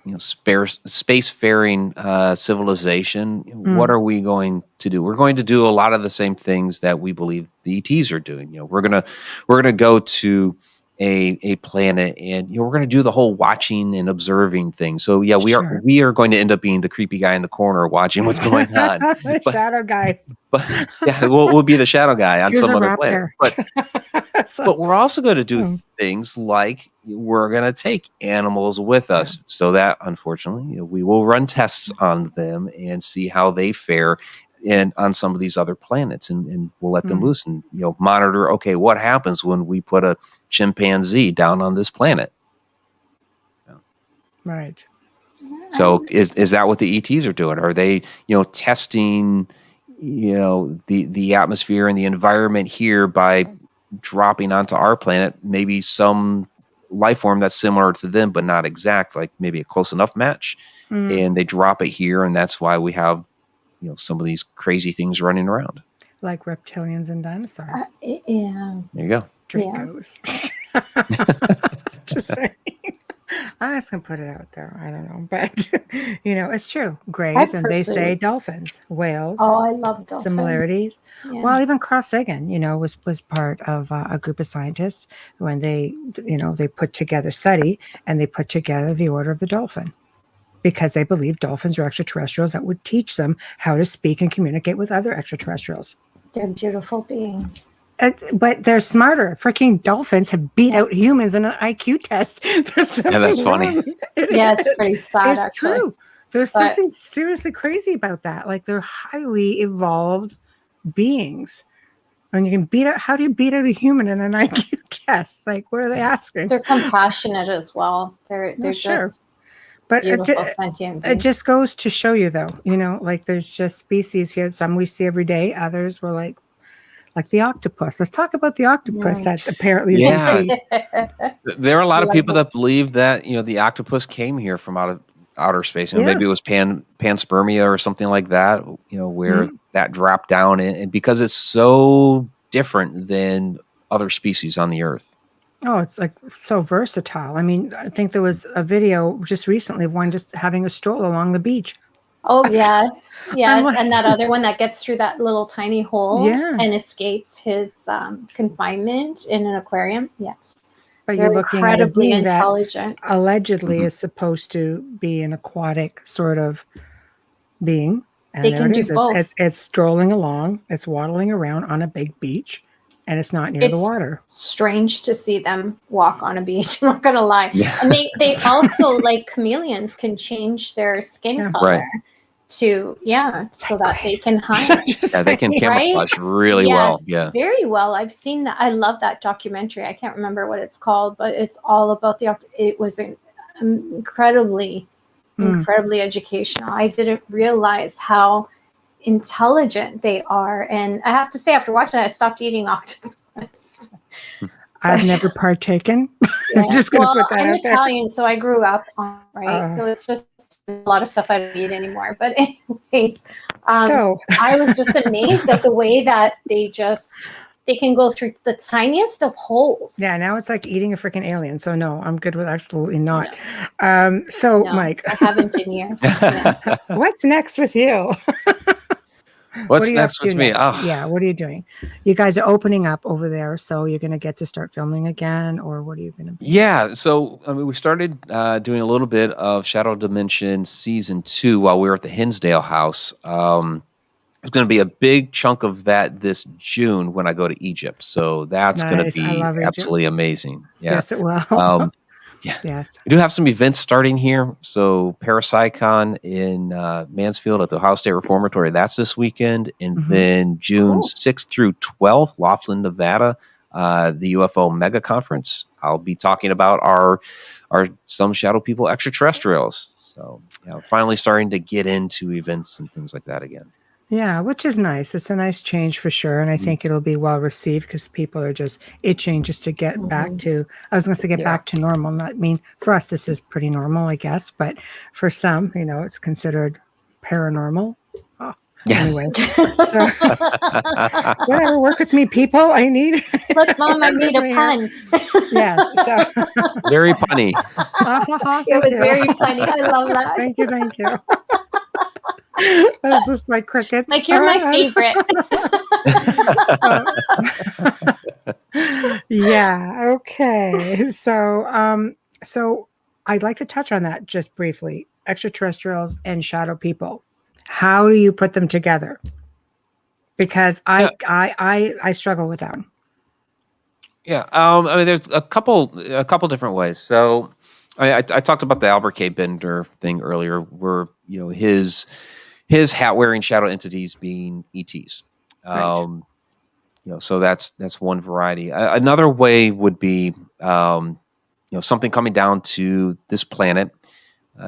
spacefaring civilization, what are we going to do? We're going to do a lot of the same things that we believe the ETs are doing. We're gonna go to a planet, and we're gonna do the whole watching and observing thing. So yeah, we are going to end up being the creepy guy in the corner watching what's going on. Shadow guy. But yeah, we'll be the shadow guy on some other planet. But So, but we're also going to do Hmm. things like we're going to take animals with us, so that unfortunately we will run tests on them and see how they fare and on some of these other planets, and we'll let them loose and monitor. Okay, what happens when we put a chimpanzee down on this planet? right. So is that what the ETs are doing? Are they, testing, the atmosphere and the environment here by dropping onto our planet maybe some life form that's similar to them but not exact, like maybe a close enough match, and they drop it here, and that's why we have, some of these crazy things running around. Like reptilians and dinosaurs. Yeah. There you go. Dracos. Just saying. I'm just gonna put it out there. I don't know, but it's true. Grays, and they say dolphins, whales. Oh, I love dolphins. Similarities. Yeah. Well, even Carl Sagan, was part of a group of scientists when they put together SETI, and they put together the Order of the Dolphin, because they believed dolphins were extraterrestrials that would teach them how to speak and communicate with other extraterrestrials. They're beautiful beings. But they're smarter. Freaking dolphins have beat out humans in an IQ test. There's something that's funny. wrong. It's pretty sad. It's actually. true. There's something seriously crazy about that. Like, they're highly evolved beings. And you can beat out. How do you beat out a human in an IQ test? Like, what are they asking? They're compassionate as well. They're just But beautiful sentient beings. it just goes to show you, though, like, there's just species here. Some we see every day. Others were like the octopus. Let's talk about the octopus that apparently is There are a lot of people that believe that the octopus came here from out of outer space. Maybe it was panspermia or something like that. Where that dropped down, and because it's so different than other species on the Earth. Oh, it's like so versatile. I mean, I think there was a video just recently of one just having a stroll along the beach. Oh, yes. And that other one that gets through that little tiny hole and escapes his confinement in an aquarium. Yes. But They're you're looking at a being intelligent. that allegedly is supposed to be an aquatic sort of being. And they can do both. It's strolling along. It's waddling around on a big beach. And it's not near the water. Strange to see them walk on a beach. I'm not going to lie. Yeah. And they also, like chameleons, can change their skin color to, so that they can hide. They can camouflage really well. Yeah. Very well. I've seen that. I love that documentary. I can't remember what it's called, but it's all about it was incredibly educational. I didn't realize how intelligent they are, and I have to say, after watching that, I stopped eating octopus. I've never partaken. I'm just going to put that I'm out Italian, there. so I grew up on so it's just a lot of stuff I don't eat anymore. But anyways, I was just amazed at the way that they can go through the tiniest of holes. Yeah, now it's like eating a freaking alien. So no, I'm good with absolutely not. No. Mike, I haven't in years. What's next with you? What's next with me? Oh. Yeah, what are you doing? You guys are opening up over there, so you're going to get to start filming again, or what are you going to? Yeah, so we started doing a little bit of Shadow Dimension Season 2 while we were at the Hinsdale House. There's going to be a big chunk of that this June when I go to Egypt, so that's going to be absolutely amazing. Yeah. Yes, it will. Yeah. Yes. We do have some events starting here. So Parapsychon in Mansfield at the Ohio State Reformatory, that's this weekend. And then June 6th through 12th, Laughlin, Nevada, the UFO Mega Conference. I'll be talking about our Some Shadow People extraterrestrials. So finally starting to get into events and things like that again. Yeah, which is nice. It's a nice change for sure. And I think it'll be well received because people are just itching just to get back to, I was going to say back to normal. I mean, for us, this is pretty normal, I guess. But for some, it's considered paranormal. Oh, Anyway, so whatever, work with me, people. I need. Look, Mom, I need a pun. Yes. So very punny. It was very funny. I love that. Thank you. That was just like crickets. Like, you're my favorite. Yeah. Okay. So I'd like to touch on that just briefly. Extraterrestrials and shadow people. How do you put them together? Because I struggle with that one. Yeah, I mean, there's a couple different ways. So, I talked about the Albert K. Bender thing earlier, where his hat wearing shadow entities being ETs. Right. So that's one variety. Another way would be something coming down to this planet,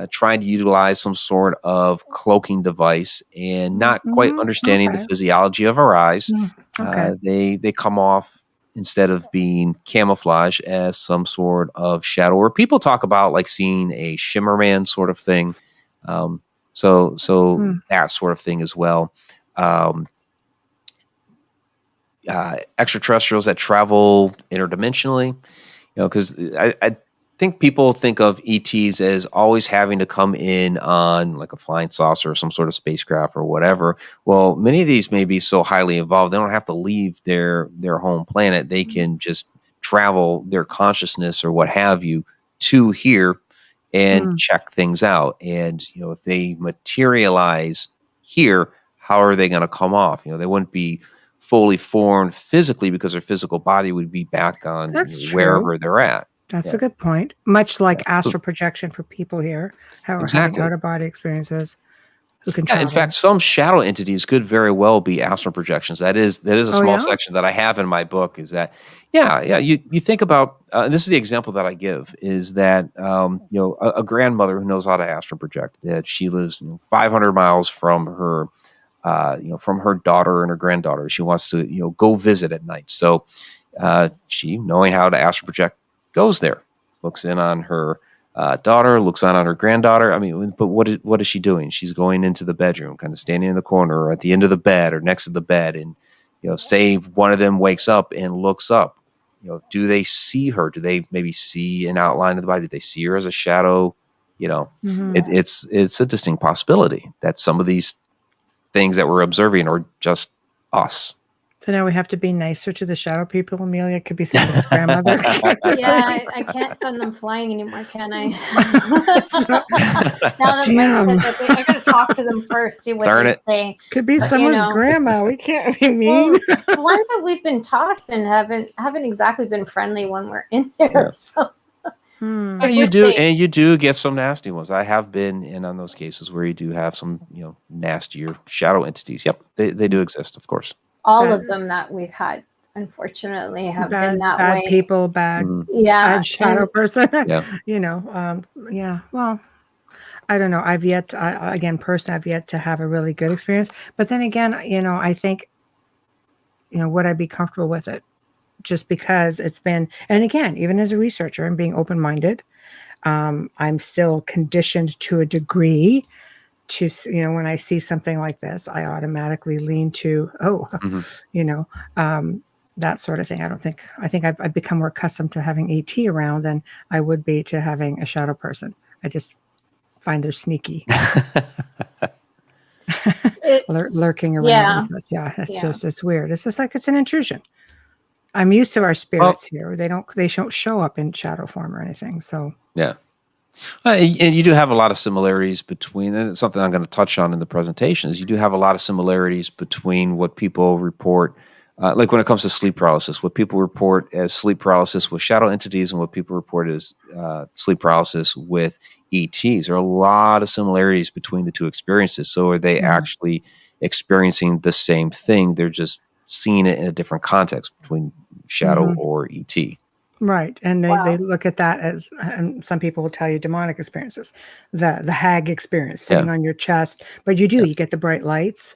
trying to utilize some sort of cloaking device and not quite understanding the Okay. physiology of our eyes. Okay. They come off, instead of being camouflage, as some sort of shadow, or people talk about like seeing a shimmer man sort of thing. So that sort of thing as well. Um, Extraterrestrials that travel interdimensionally, because I think people think of ETs as always having to come in on like a flying saucer or some sort of spacecraft or whatever. Well, many of these may be so highly involved, they don't have to leave their home planet. They can just travel their consciousness or what have you to here and check things out. And, if they materialize here, how are they going to come off? They wouldn't be fully formed physically, because their physical body would be back on wherever they're at. That's a good point. Much like astral projection for people here, how we're having out of body experiences, who can travel. In fact, some shadow entities could very well be astral projections. That is a small section that I have in my book. Is that you think about, and this is the example that I give, is that a grandmother who knows how to astral project, that she lives 500 miles from her from her daughter and her granddaughter. She wants to, go visit at night. So she, knowing how to astral project, goes there, looks in on her daughter, looks on her granddaughter. I mean, but what is she doing? She's going into the bedroom, kind of standing in the corner or at the end of the bed or next to the bed. And, say one of them wakes up and looks up, do they see her? Do they maybe see an outline of the body? Do they see her as a shadow? It's a distinct possibility that some of these things that we're observing are just us. So now we have to be nicer to the shadow people. Amelia could be someone's grandmother. I can't send them flying anymore, can I? Now that Mike said that, I got to talk to them first, see what they say. Could be someone's grandma. We can't be mean. Well, the ones that we've been tossing haven't exactly been friendly when we're in there. Yeah. So. You do get some nasty ones. I have been in on those cases where you do have some, nastier shadow entities. Yep, they do exist, of course. All of them that we've had, unfortunately, have been that way. Bad people, bad shadow person. Yeah. Well, I don't know. I've yet to have a really good experience. But then again, I think, would I be comfortable with it? Just because it's been, and again, even as a researcher and being open-minded, I'm still conditioned to a degree to, when I see something like this, I automatically lean to, that sort of thing. I think I've become more accustomed to having AT around than I would be to having a shadow person. I just find they're sneaky. Lurking around and such. It's weird. It's just like it's an intrusion. I'm used to our spirits here. They don't show up in shadow form or anything. So and you do have a lot of similarities between, and it's something I'm going to touch on in the presentation, is you do have a lot of similarities between what people report, like when it comes to sleep paralysis, what people report as sleep paralysis with shadow entities and what people report as sleep paralysis with ETs. There are a lot of similarities between the two experiences. So are they actually experiencing the same thing? They're just seeing it in a different context between shadow or ET. Right. And they look at that as, and some people will tell you demonic experiences, the hag experience sitting on your chest, but you get the bright lights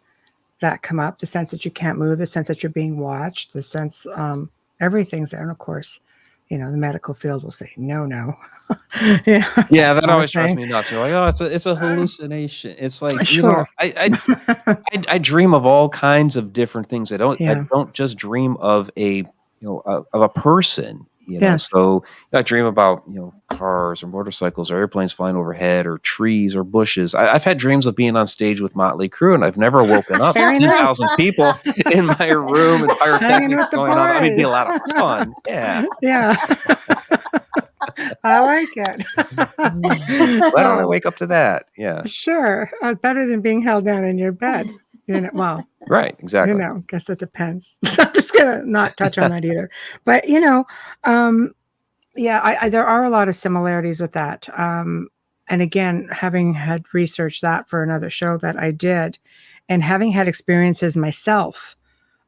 that come up, the sense that you can't move, the sense that you're being watched, the sense, everything's there. And of course, the medical field will say, no. That always drives me nuts. You're like, oh, it's a hallucination. It's like, I dream of all kinds of different things. I don't just dream of a person. So I dream about cars or motorcycles or airplanes flying overhead or trees or bushes. I've had dreams of being on stage with Motley Crue, and I've never woken up. 2,000 people in my room and pyrotechnics going on. I mean, it'd be a lot of fun. Yeah. I like it. Why don't I wake up to that? Yeah. Sure. Better than being held down in your bed. Well, Right. Exactly. guess it depends. So I'm just gonna not touch on that either. But yeah, there are a lot of similarities with that. And again, having had researched that for another show that I did, and having had experiences myself,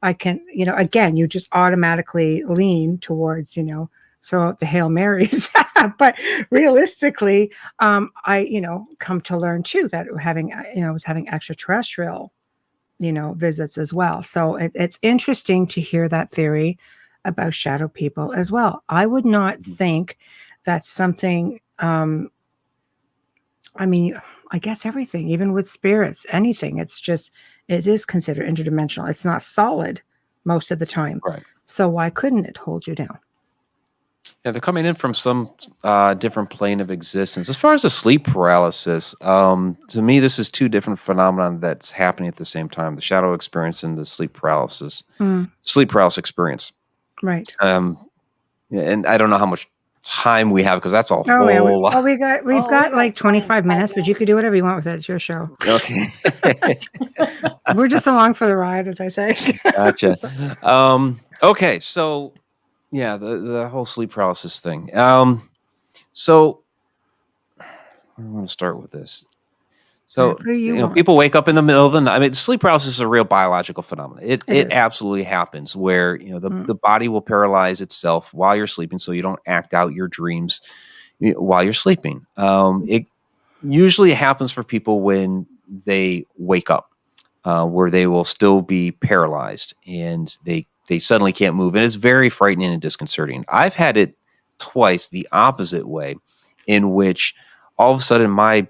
I can, again, you just automatically lean towards, throw out the Hail Marys. But realistically, I, come to learn too that was having extraterrestrial, visits as well. So it's interesting to hear that theory about shadow people as well. I would not think that's something, I mean, I guess everything, even with spirits, anything, it is considered interdimensional. It's not solid most of the time. Right. So why couldn't it hold you down? Yeah, they're coming in from some different plane of existence. As far as the sleep paralysis, to me, this is two different phenomena that's happening at the same time: the shadow experience and the sleep paralysis. Sleep paralysis experience. Right. And I don't know how much time we have because that's a whole lot. Well, we've got like 25 minutes, but you could do whatever you want with it. It's your show. Okay. We're just along for the ride, as I say. Gotcha. Okay, so yeah, the whole sleep paralysis thing. So I'm going to start with this. So people wake up in the middle of the night. I mean, sleep paralysis is a real biological phenomenon. It absolutely happens where the body will paralyze itself while you're sleeping, so you don't act out your dreams while you're sleeping. It usually happens for people when they wake up, where they will still be paralyzed and they suddenly can't move, and it's very frightening and disconcerting. I've had it twice the opposite way, in which all of a sudden my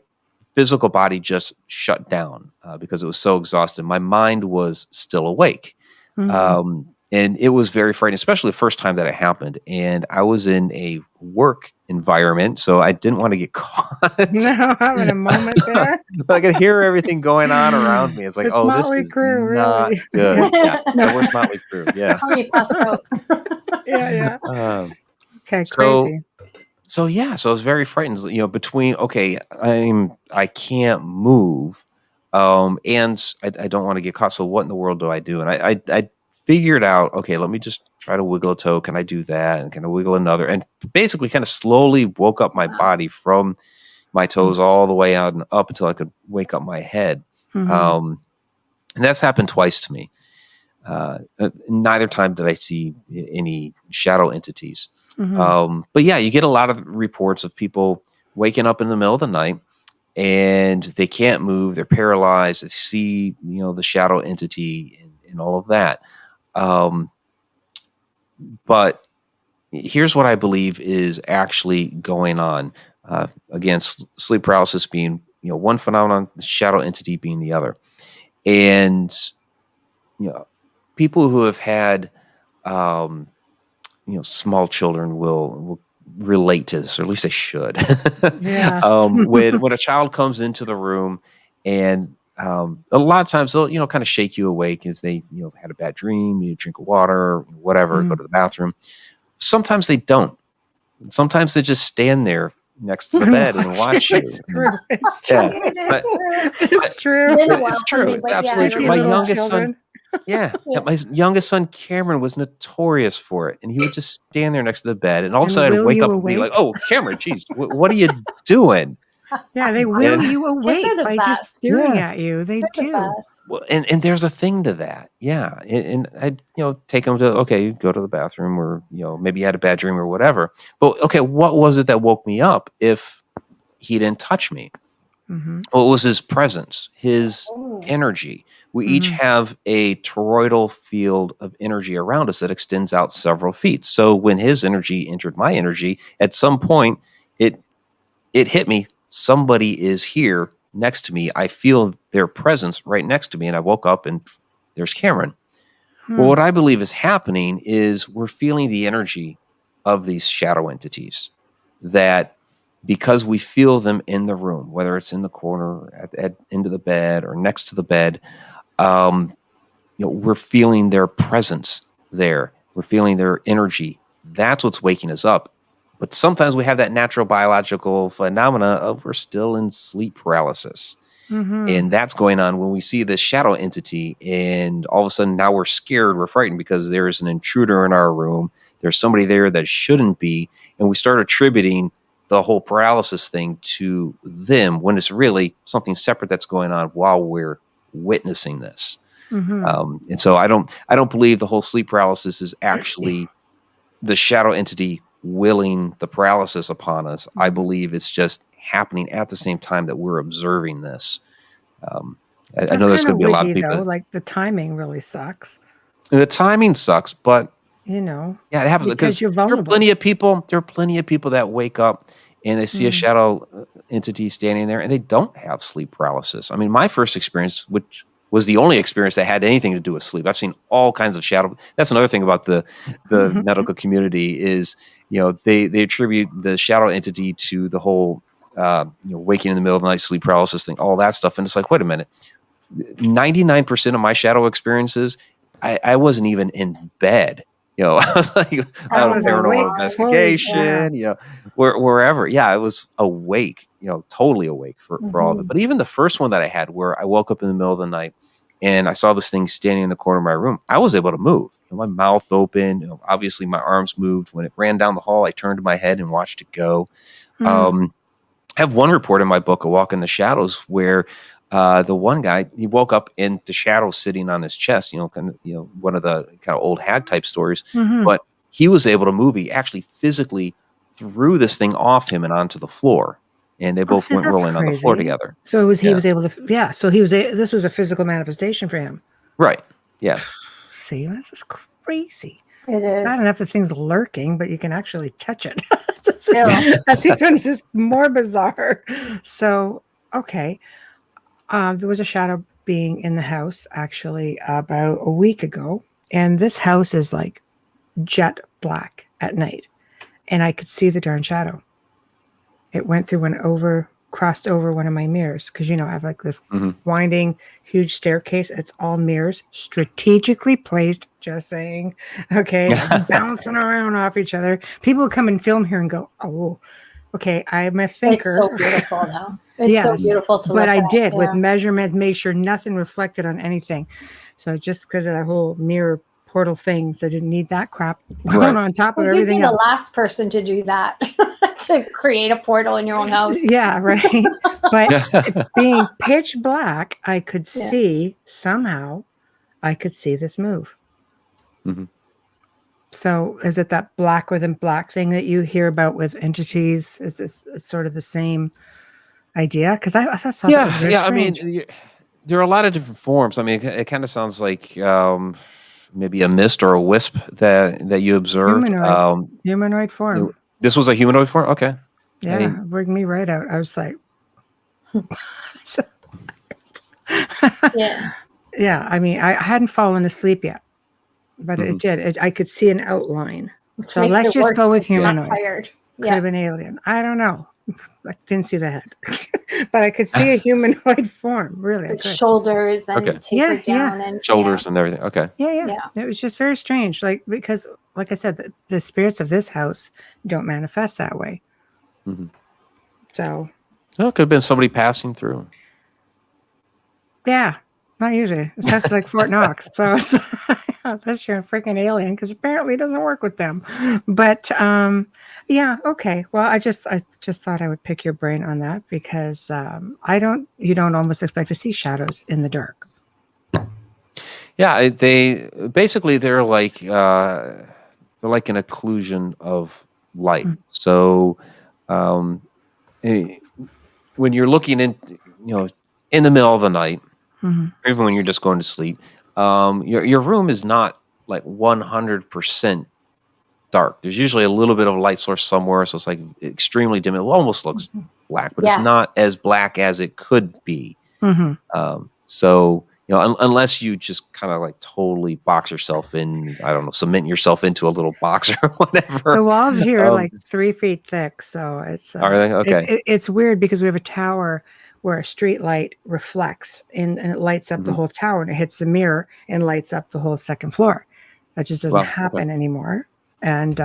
physical body just shut down because it was so exhausted. My mind was still awake. And it was very frightening, especially the first time that it happened. And I was in a work environment, so I didn't want to get caught. No, having a moment there. But I could hear everything going on around me. It's like, Motley this is Crue, not really. good. Yeah, where's Motley Crue? Yeah. Tony Pasco. Yeah. Okay, so, crazy. So I was very frightened. Between I can't move, and I don't want to get caught. So what in the world do I do? And I figured out, okay, let me just try to wiggle a toe. Can I do that? And can I wiggle another? And basically, kind of slowly woke up my body from my toes all the way out and up until I could wake up my head. And that's happened twice to me. Neither time did I see any shadow entities. But yeah, you get a lot of reports of people waking up in the middle of the night and they can't move. They're paralyzed. They see, the shadow entity and all of that. But here's what I believe is actually going on. Again, sleep paralysis being, one phenomenon, the shadow entity being the other. And, people who have had, small children will relate to this, or at least they should. Yes. When a child comes into the room, and a lot of times they'll kind of shake you awake if they had a bad dream, you drink water, whatever, go to the bathroom. Sometimes they don't. Sometimes they just stand there next to the bed and watch you. It's true. It's Yeah. It's true. It's been a while It's for true. me, It's but yeah, absolutely I true. know My little youngest children. son. Yeah, my youngest son Cameron was notorious for it, and he would just stand there next to the bed, and all of a And sudden I'd will wake you up and be awake? like, "Oh, Cameron, geez, what are you doing?" Yeah, they will And- you awake the by best. just staring Yeah. at you. They They're the do. best. Well, and there's a thing to that, yeah. And I'd take him to go to the bathroom, or maybe you had a bad dream or whatever. But okay, what was it that woke me up if he didn't touch me? Well, it was his presence, his energy. We each have a toroidal field of energy around us that extends out several feet. So when his energy entered my energy, at some point it hit me. Somebody is here next to me. I feel their presence right next to me, and I woke up and there's Cameron. Well, what I believe is happening is we're feeling the energy of these shadow entities, that because we feel them in the room, whether it's in the corner, at into the bed, or next to the bed, we're feeling their presence there. We're feeling their energy. That's what's waking us up. But sometimes we have that natural biological phenomena of we're still in sleep paralysis. And that's going on when we see this shadow entity, and all of a sudden now we're scared, we're frightened because there's an intruder in our room. There's somebody there that shouldn't be. And we start attributing the whole paralysis thing to them when it's really something separate that's going on while we're witnessing this. And so I don't believe the whole sleep paralysis is actually the shadow entity willing the paralysis upon us. I believe it's just happening at the same time that we're observing this. I know there's going to be a lot of people. Like the timing really sucks. The timing sucks, but yeah, it happens because you're vulnerable. There are plenty of people that wake up and they see a shadow entity standing there and they don't have sleep paralysis. I mean, my first experience, which was the only experience that had anything to do with sleep. I've seen all kinds of shadow. That's another thing about the medical community is, they attribute the shadow entity to the whole, waking in the middle of the night, sleep paralysis thing, all that stuff. And it's like, wait a minute, 99% of my shadow experiences, I wasn't even in bed. I was like, out of paranormal investigation, wherever. Yeah, I was awake, totally awake for all of it. But even the first one that I had where I woke up in the middle of the night and I saw this thing standing in the corner of my room, I was able to move. My mouth open, obviously my arms moved. When it ran down the hall, I turned my head and watched it go. I have one report in my book, A Walk in the Shadows, where the one guy, he woke up in the shadow sitting on his chest, one of the kind of old hag type stories, but he was able to move. He actually physically threw this thing off him and onto the floor, and they both went rolling on the floor together. So he was able to, so this was a physical manifestation for him. Right. Yeah. See, this is crazy. It is. Not enough of things lurking, but you can actually touch it. That's even just more bizarre. So, okay. There was a shadow being in the house actually about a week ago. And this house is like jet black at night. And I could see the darn shadow. It went through crossed over one of my mirrors. Because, I have like this winding, huge staircase. It's all mirrors, strategically placed, just saying. Okay, it's bouncing around off each other. People come and film here and go, oh, okay, I'm a thinker. It's so beautiful, though. It's so beautiful to look at. But I did, with measurements, make sure nothing reflected on anything. So just because of that whole mirror portal thing, so I didn't need that crap going on top of everything else. You'd be the last person to do that, to create a portal in your own house. Yeah, right. But being pitch black, I could see, somehow, I could see this move. So is it that blacker than black thing that you hear about with entities? Is this sort of the same idea? Because I thought that was very strange. I mean, there are a lot of different forms. I mean, it kind of sounds like maybe a mist or a wisp that you observed. Humanoid form. This was a humanoid form? Okay. Yeah, bring me right out. I was like... Yeah, I mean, I hadn't fallen asleep yet. But it did. I could see an outline. So let's just go with humanoid. Tired. Could have been alien. I don't know. I didn't see the head. But I could see a humanoid form, really. With shoulders and tapered down. And shoulders and everything. Okay. Yeah. It was just very strange. Because, like I said, the spirits of this house don't manifest that way. So. Well, it could have been somebody passing through. Yeah. Not usually. This house is like Fort Knox. So it's, unless you're a freaking alien, because apparently it doesn't work with them. But okay. Well, I just thought I would pick your brain on that because you don't almost expect to see shadows in the dark. Yeah, they're like an occlusion of light. So when you're looking in the middle of the night, even when you're just going to sleep, your room is not like 100% dark. There's usually a little bit of a light source somewhere, so it's like extremely dim. It almost looks black, but it's not as black as it could be. So unless you just kind of like totally box yourself in, I don't know, cement yourself into a little box or whatever. The walls here are like 3 feet thick, so it's are they okay? It's weird because we have a tower where a street light reflects and it lights up the whole tower, and it hits the mirror and lights up the whole second floor. That just doesn't happen anymore. And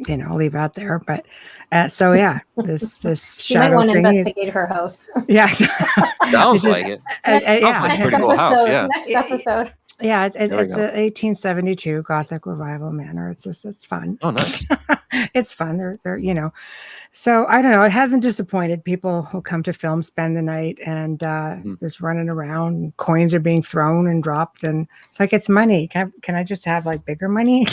I'll leave out there. But so yeah, this You might shadow want to thing. investigate her house. Yes. Sounds like it. Sounds like a pretty cool house. Yeah. Next episode. Yeah, it's There we a 1872 Gothic Revival manor. It's fun. Oh, nice. It's fun. They're So I don't know. It hasn't disappointed. People who come to film spend the night and just running around. And coins are being thrown and dropped, and it's like it's money. Can I just have like bigger money?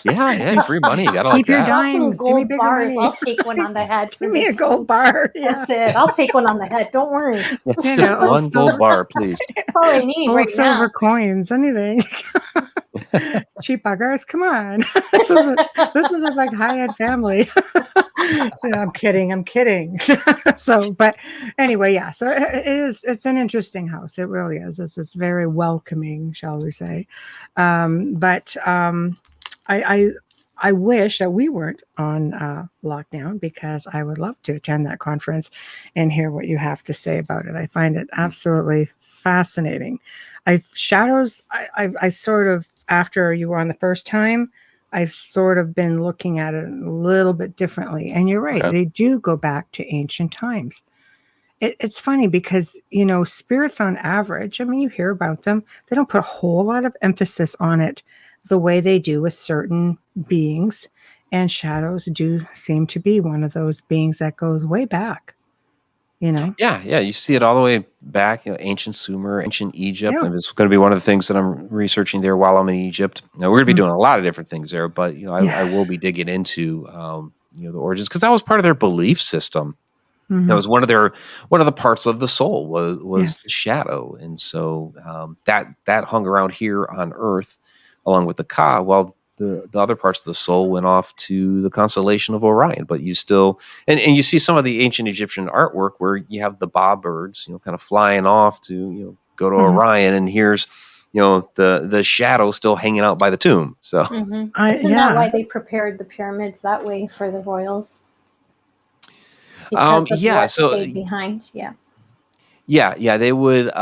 Yeah, free money. You gotta Keep like your that. dimes. Give me Gold bigger bars. money. I'll take one on the head. Give me a gold bar. Yeah. That's it. I'll take one on the head. Don't worry. Yes, You just know, one gold bar, please. That's all I need Old right silver now. coins, anything. Cheap buggers, come on. This is a like high-end family. I'm kidding. So, but anyway, yeah. So it's an interesting house. It really is. It's very welcoming, shall we say. But I wish that we weren't on lockdown, because I would love to attend that conference and hear what you have to say about it. I find it absolutely fascinating. Shadows, I sort of, after you were on the first time, I've sort of been looking at it a little bit differently. And you're right, Okay. they do go back to ancient times. It's funny because, spirits on average, I mean, you hear about them, they don't put a whole lot of emphasis on it the way they do with certain beings. And shadows do seem to be one of those beings that goes way back, Yeah. You see it all the way back, ancient Sumer, ancient Egypt. Yeah. And it's going to be one of the things that I'm researching there while I'm in Egypt. Now, we're going to be doing a lot of different things there, but, I will be digging into, the origins, because that was part of their belief system. Mhm. That was one of the parts of the soul was Yes. the shadow. And so that hung around here on Earth along with the Ka, while the other parts of the soul went off to the constellation of Orion. But you still, and you see some of the ancient Egyptian artwork where you have the bob birds, kind of flying off to, go to Orion, and here's, the shadow still hanging out by the tomb. So Isn't that why they prepared the pyramids that way for the royals? Because of what stayed behind. Yeah, they would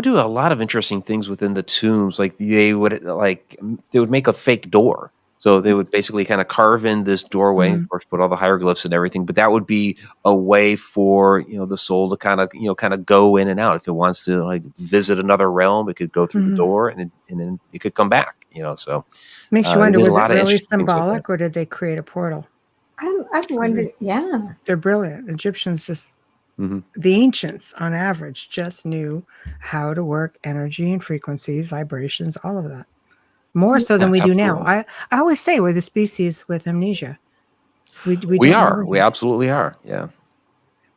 do a lot of interesting things within the tombs. Like they would make a fake door. So they would basically kind of carve in this doorway, of course, put all the hieroglyphs and everything. But that would be a way for the soul to kind of go in and out. If it wants to like visit another realm, it could go through the door, and then it could come back. So makes you wonder: was it really interesting things like symbolic, that. or did they create a portal? I've wondered. Yeah, They're brilliant. Egyptians just. The ancients, on average, just knew how to work energy and frequencies, vibrations, all of that. More so than we do now. I always say we're the species with amnesia. We are. We absolutely are. Yeah.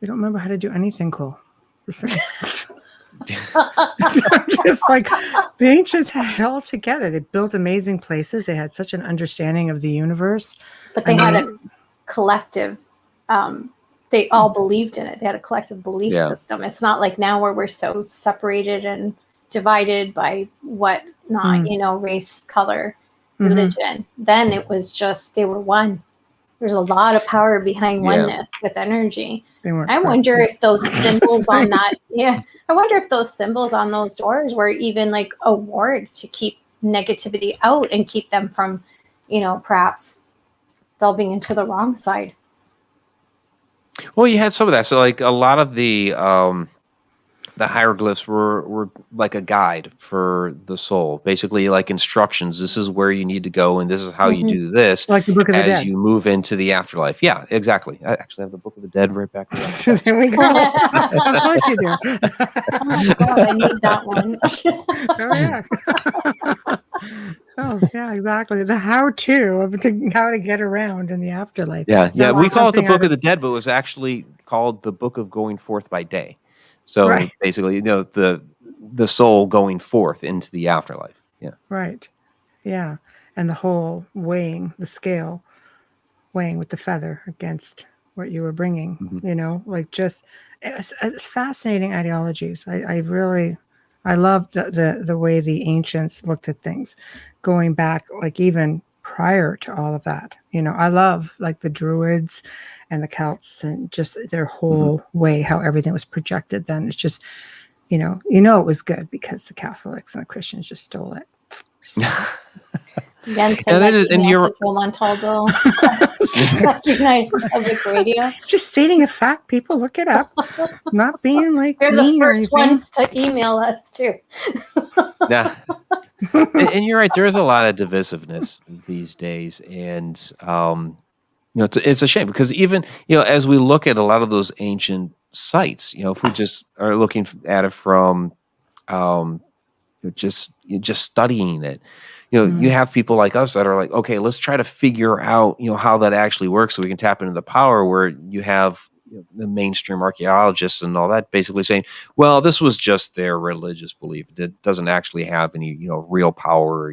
We don't remember how to do anything cool. Just like the ancients had it all together. They built amazing places. They had such an understanding of the universe. But they had a collective. They all believed in it. They had a collective belief system. It's not like now where we're so separated and divided by whatnot, race, color, religion. Then it was just, they were one. There's a lot of power behind oneness with energy. I wonder if those symbols on that, I wonder if those symbols on those doors were even like a ward to keep negativity out and keep them from, perhaps delving into the wrong side. Well, you had some of that. So, like a lot of the hieroglyphs were like a guide for the soul, basically like instructions. This is where you need to go, and this is how you do this. Like the Book of the Dead. As you move into the afterlife. Yeah, exactly. I actually have the Book of the Dead right back there. There we go. Of course you do. Oh my God, I need that one. Oh yeah. Oh yeah, exactly. The how-to of how to get around in the afterlife. Yeah. We call it the Book of the Dead, but it was actually called the Book of Going Forth by Day. So basically, the soul going forth into the afterlife. Yeah. Right. Yeah, and the whole weighing the scale, weighing with the feather against what you were bringing. Like just it's fascinating ideologies. I love the way the ancients looked at things, going back like even prior to all of that. I love like the Druids and the Celts and just their whole way, how everything was projected then. It's just, it was good because the Catholics and the Christians just stole it. Again, send And that then- and email you're- to Joe Montaldo. United Public Radio. Just stating a fact, people look it up. Not being like They're the mean or first anything. ones to email us too. Nah. And you're right. There is a lot of divisiveness these days, and it's a shame because even as we look at a lot of those ancient sites, if we just are looking at it from just studying it, you have people like us that are like, okay, let's try to figure out how that actually works so we can tap into the power. Where you have the mainstream archaeologists and all that basically saying, well, this was just their religious belief. It doesn't actually have any real power.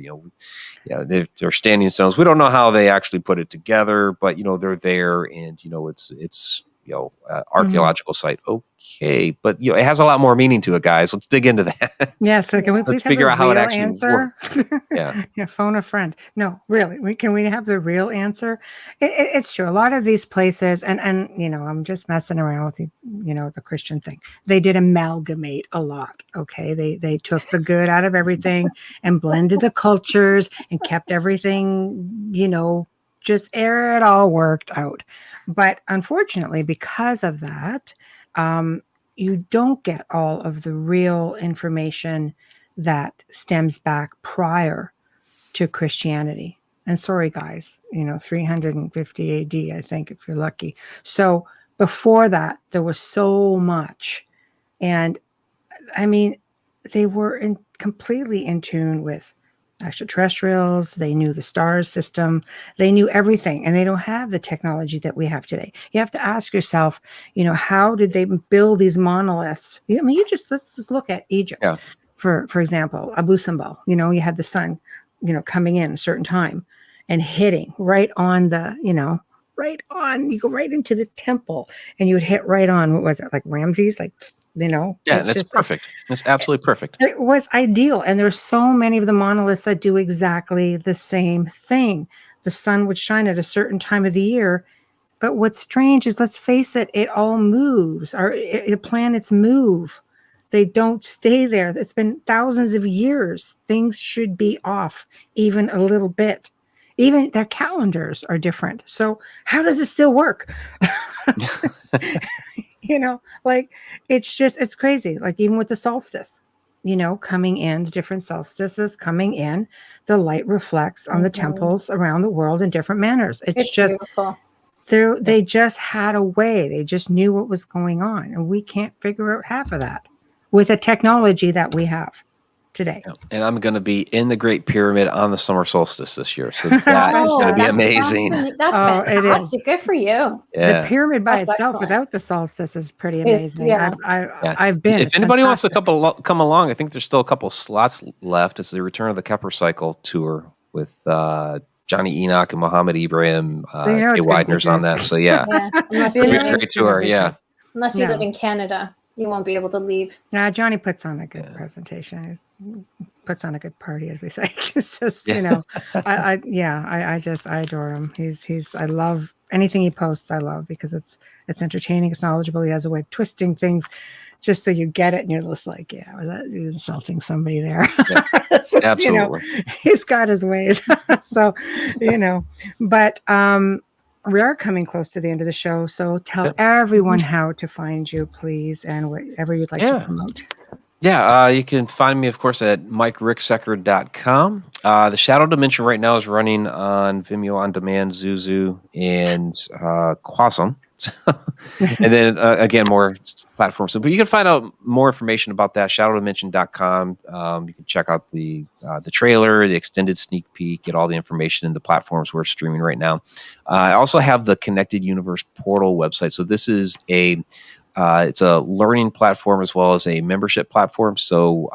They're standing stones. We don't know how they actually put it together, but they're there, and it's archaeological site. Okay, but it has a lot more meaning to it, guys. Let's dig into that. Yeah, so can we Let's please figure have out the how it real actually answer? Yeah. Yeah, phone a friend. No, really, can we have the real answer? It's true. A lot of these places, and I'm just messing around with the Christian thing. They did amalgamate a lot. Okay, they took the good out of everything and blended the cultures and kept everything, just it all worked out. But unfortunately, because of that, you don't get all of the real information that stems back prior to Christianity. And sorry, guys, 350 AD, I think, if you're lucky. So before that, there was so much. And I mean, they were completely in tune with extraterrestrials. They knew the stars system. They knew everything, and they don't have the technology that we have today. You have to ask yourself, how did they build these monoliths? I mean, let's just look at Egypt. Yeah. For example, Abu Simbel. You had the sun, coming in a certain time and hitting right on the, you go right into the temple, and you would hit right on, what was it, like Ramses, Yeah, that's just perfect. That's absolutely perfect. it was ideal. And there's so many of the monoliths that do exactly the same thing. The sun would shine at a certain time of the year. But what's strange is, let's face it, it all moves. The planets move. They don't stay there. It's been thousands of years. Things should be off even a little bit. Even their calendars are different. So how does it still work? It's crazy. Like even with the solstice, coming in, different solstices coming in, the light reflects on the temples around the world in different manners. It's just beautiful. they just had a way. They just knew what was going on, and we can't figure out half of that with the technology that we have today. And I'm going to be in the Great Pyramid on the summer solstice this year, so that is going to be that's amazing. awesome. That's Oh, it is. fantastic. Good for you. Yeah. The pyramid by That's itself excellent. without the solstice is pretty amazing. Yeah. I've been. If It's anybody wants to fantastic. come along, I think there's still a couple slots left. It's the Return of the Kepler Cycle tour with Johnny Enoch and Mohammed Ibrahim. So you know Jay it's gonna be Widener's on good. that. So yeah, Yeah. Unless You you, it's a know live, great tour. Yeah. unless you No. live in Canada, you won't be able to leave. Johnny puts on a good presentation. He puts on a good party, as we say. It's just, I adore him. I love anything he posts. I love, because it's entertaining. It's knowledgeable. He has a way of twisting things just so you get it, and you're just like, yeah, was that you insulting somebody there? Yeah. It's just, Absolutely. He's got his ways. So, but we are coming close to the end of the show. So tell Okay. everyone how to find you, please, and whatever you'd like to promote. Yeah, you can find me, of course, at MikeRicksecker.com. The Shadow Dimension right now is running on Vimeo On Demand, Zuzu, and Quasum. And then, again, more platforms. But you can find out more information about that, ShadowDimension.com. You can check out the trailer, the extended sneak peek, get all the information in the platforms we're streaming right now. I also have the Connected Universe Portal website. So this is it's a learning platform as well as a membership platform. So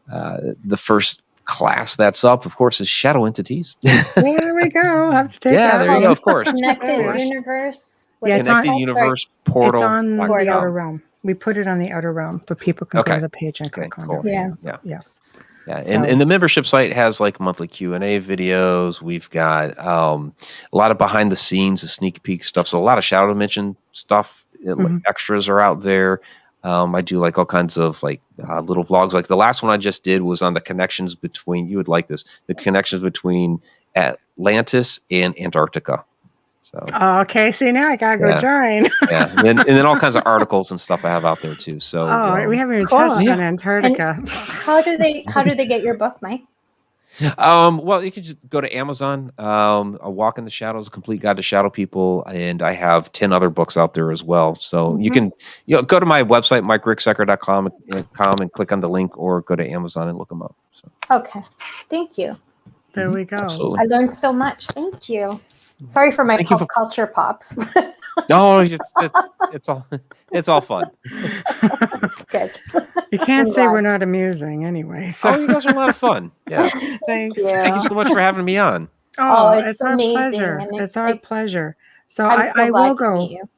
the first class that's up, of course, is Shadow Entities. There we go. I'll have to take Yeah, that there you go, one. of course. Connected Of course. Universe. Yeah, it's Connected on- Universe Portal. It's on the Portal. Outer Realm. We put it on the Outer Realm, but people can go Okay. to the page and click on cool. it. Yeah. Yeah. Yes. Yeah, So- and the membership site has like monthly Q&A videos. We've got a lot of behind the scenes, the sneak peek stuff. So a lot of Shadow Dimension stuff. Mhm. Extras are out there. I do like all kinds of like little vlogs. Like the last one I just did was on the connections between, you would like this, the connections between Atlantis and Antarctica. So Okay, see, now I gotta go Yeah. join. yeah, and then all kinds of articles and stuff I have out there too. So We haven't even Cool. touched Yeah. on Antarctica. How do they get your book, Mike? well, you can just go to Amazon. A Walk in the Shadows, A Complete Guide to Shadow People, and I have 10 other books out there as well. So you can go to my website, MikeRicksecker.com, and click on the link, or go to Amazon and look them up. So Okay, thank you. There we go. absolutely. I learned so much. Thank you. Sorry for my Thank you pop culture pops. No, it's all fun. Good. You can't I'm say glad. we're not amusing anyway. So Oh, you guys are a lot of fun. Yeah. thanks. Thank you so much for having me on. Oh, it's it's our amazing, pleasure. and It's our pleasure. So I'm so I glad will to go. meet you.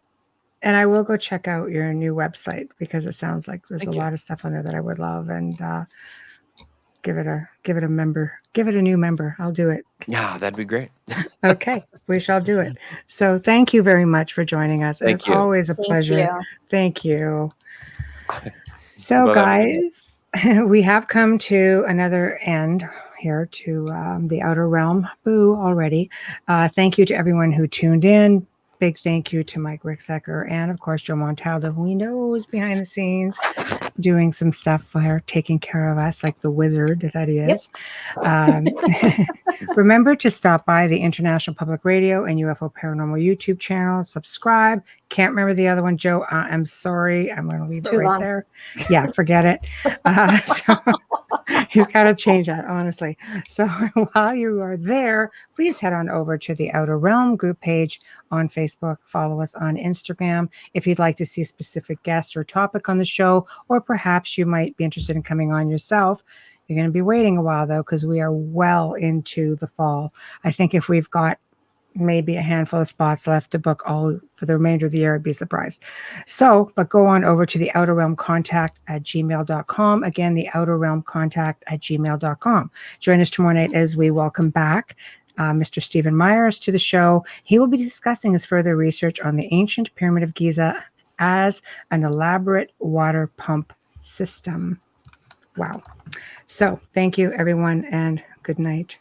And I will go check out your new website because it sounds like there's Thank a you. lot of stuff on there that I would love, and give it a member, give it a new member. I'll do it. Yeah, that'd be great. Okay, we shall do it. So thank you very much for joining us. Thank It's you. always a Thank pleasure. you. Thank you. So Well, have a good guys, we have come to another end here to the Outer Realm. Boo already. Thank you to everyone who tuned in. Big thank you to Mike Ricksecker and, of course, Joe Montaldo, who we know is behind the scenes doing some stuff for her, taking care of us like the wizard that he is. Remember to stop by the International Public Radio and UFO Paranormal YouTube channel. Subscribe. Can't remember the other one, Joe. I'm sorry. I'm going to leave it Too right long. there. Yeah, forget it. So he's got to change that, honestly. So while you are there, please head on over to the Outer Realm group page on Facebook. Follow us on Instagram if you'd like to see a specific guest or topic on the show, or perhaps you might be interested in coming on yourself. You're going to be waiting a while, though, because we are well into the fall. I think if we've got maybe a handful of spots left to book all for the remainder of the year, I'd be surprised. So, but go on over to the Outer Realm Contact at gmail.com. Again, the Outer Realm Contact at gmail.com. Join us tomorrow night as we welcome back Mr. Stephen Myers to the show. He will be discussing his further research on the ancient Pyramid of Giza as an elaborate water pump system. Wow. So thank you, everyone, and good night.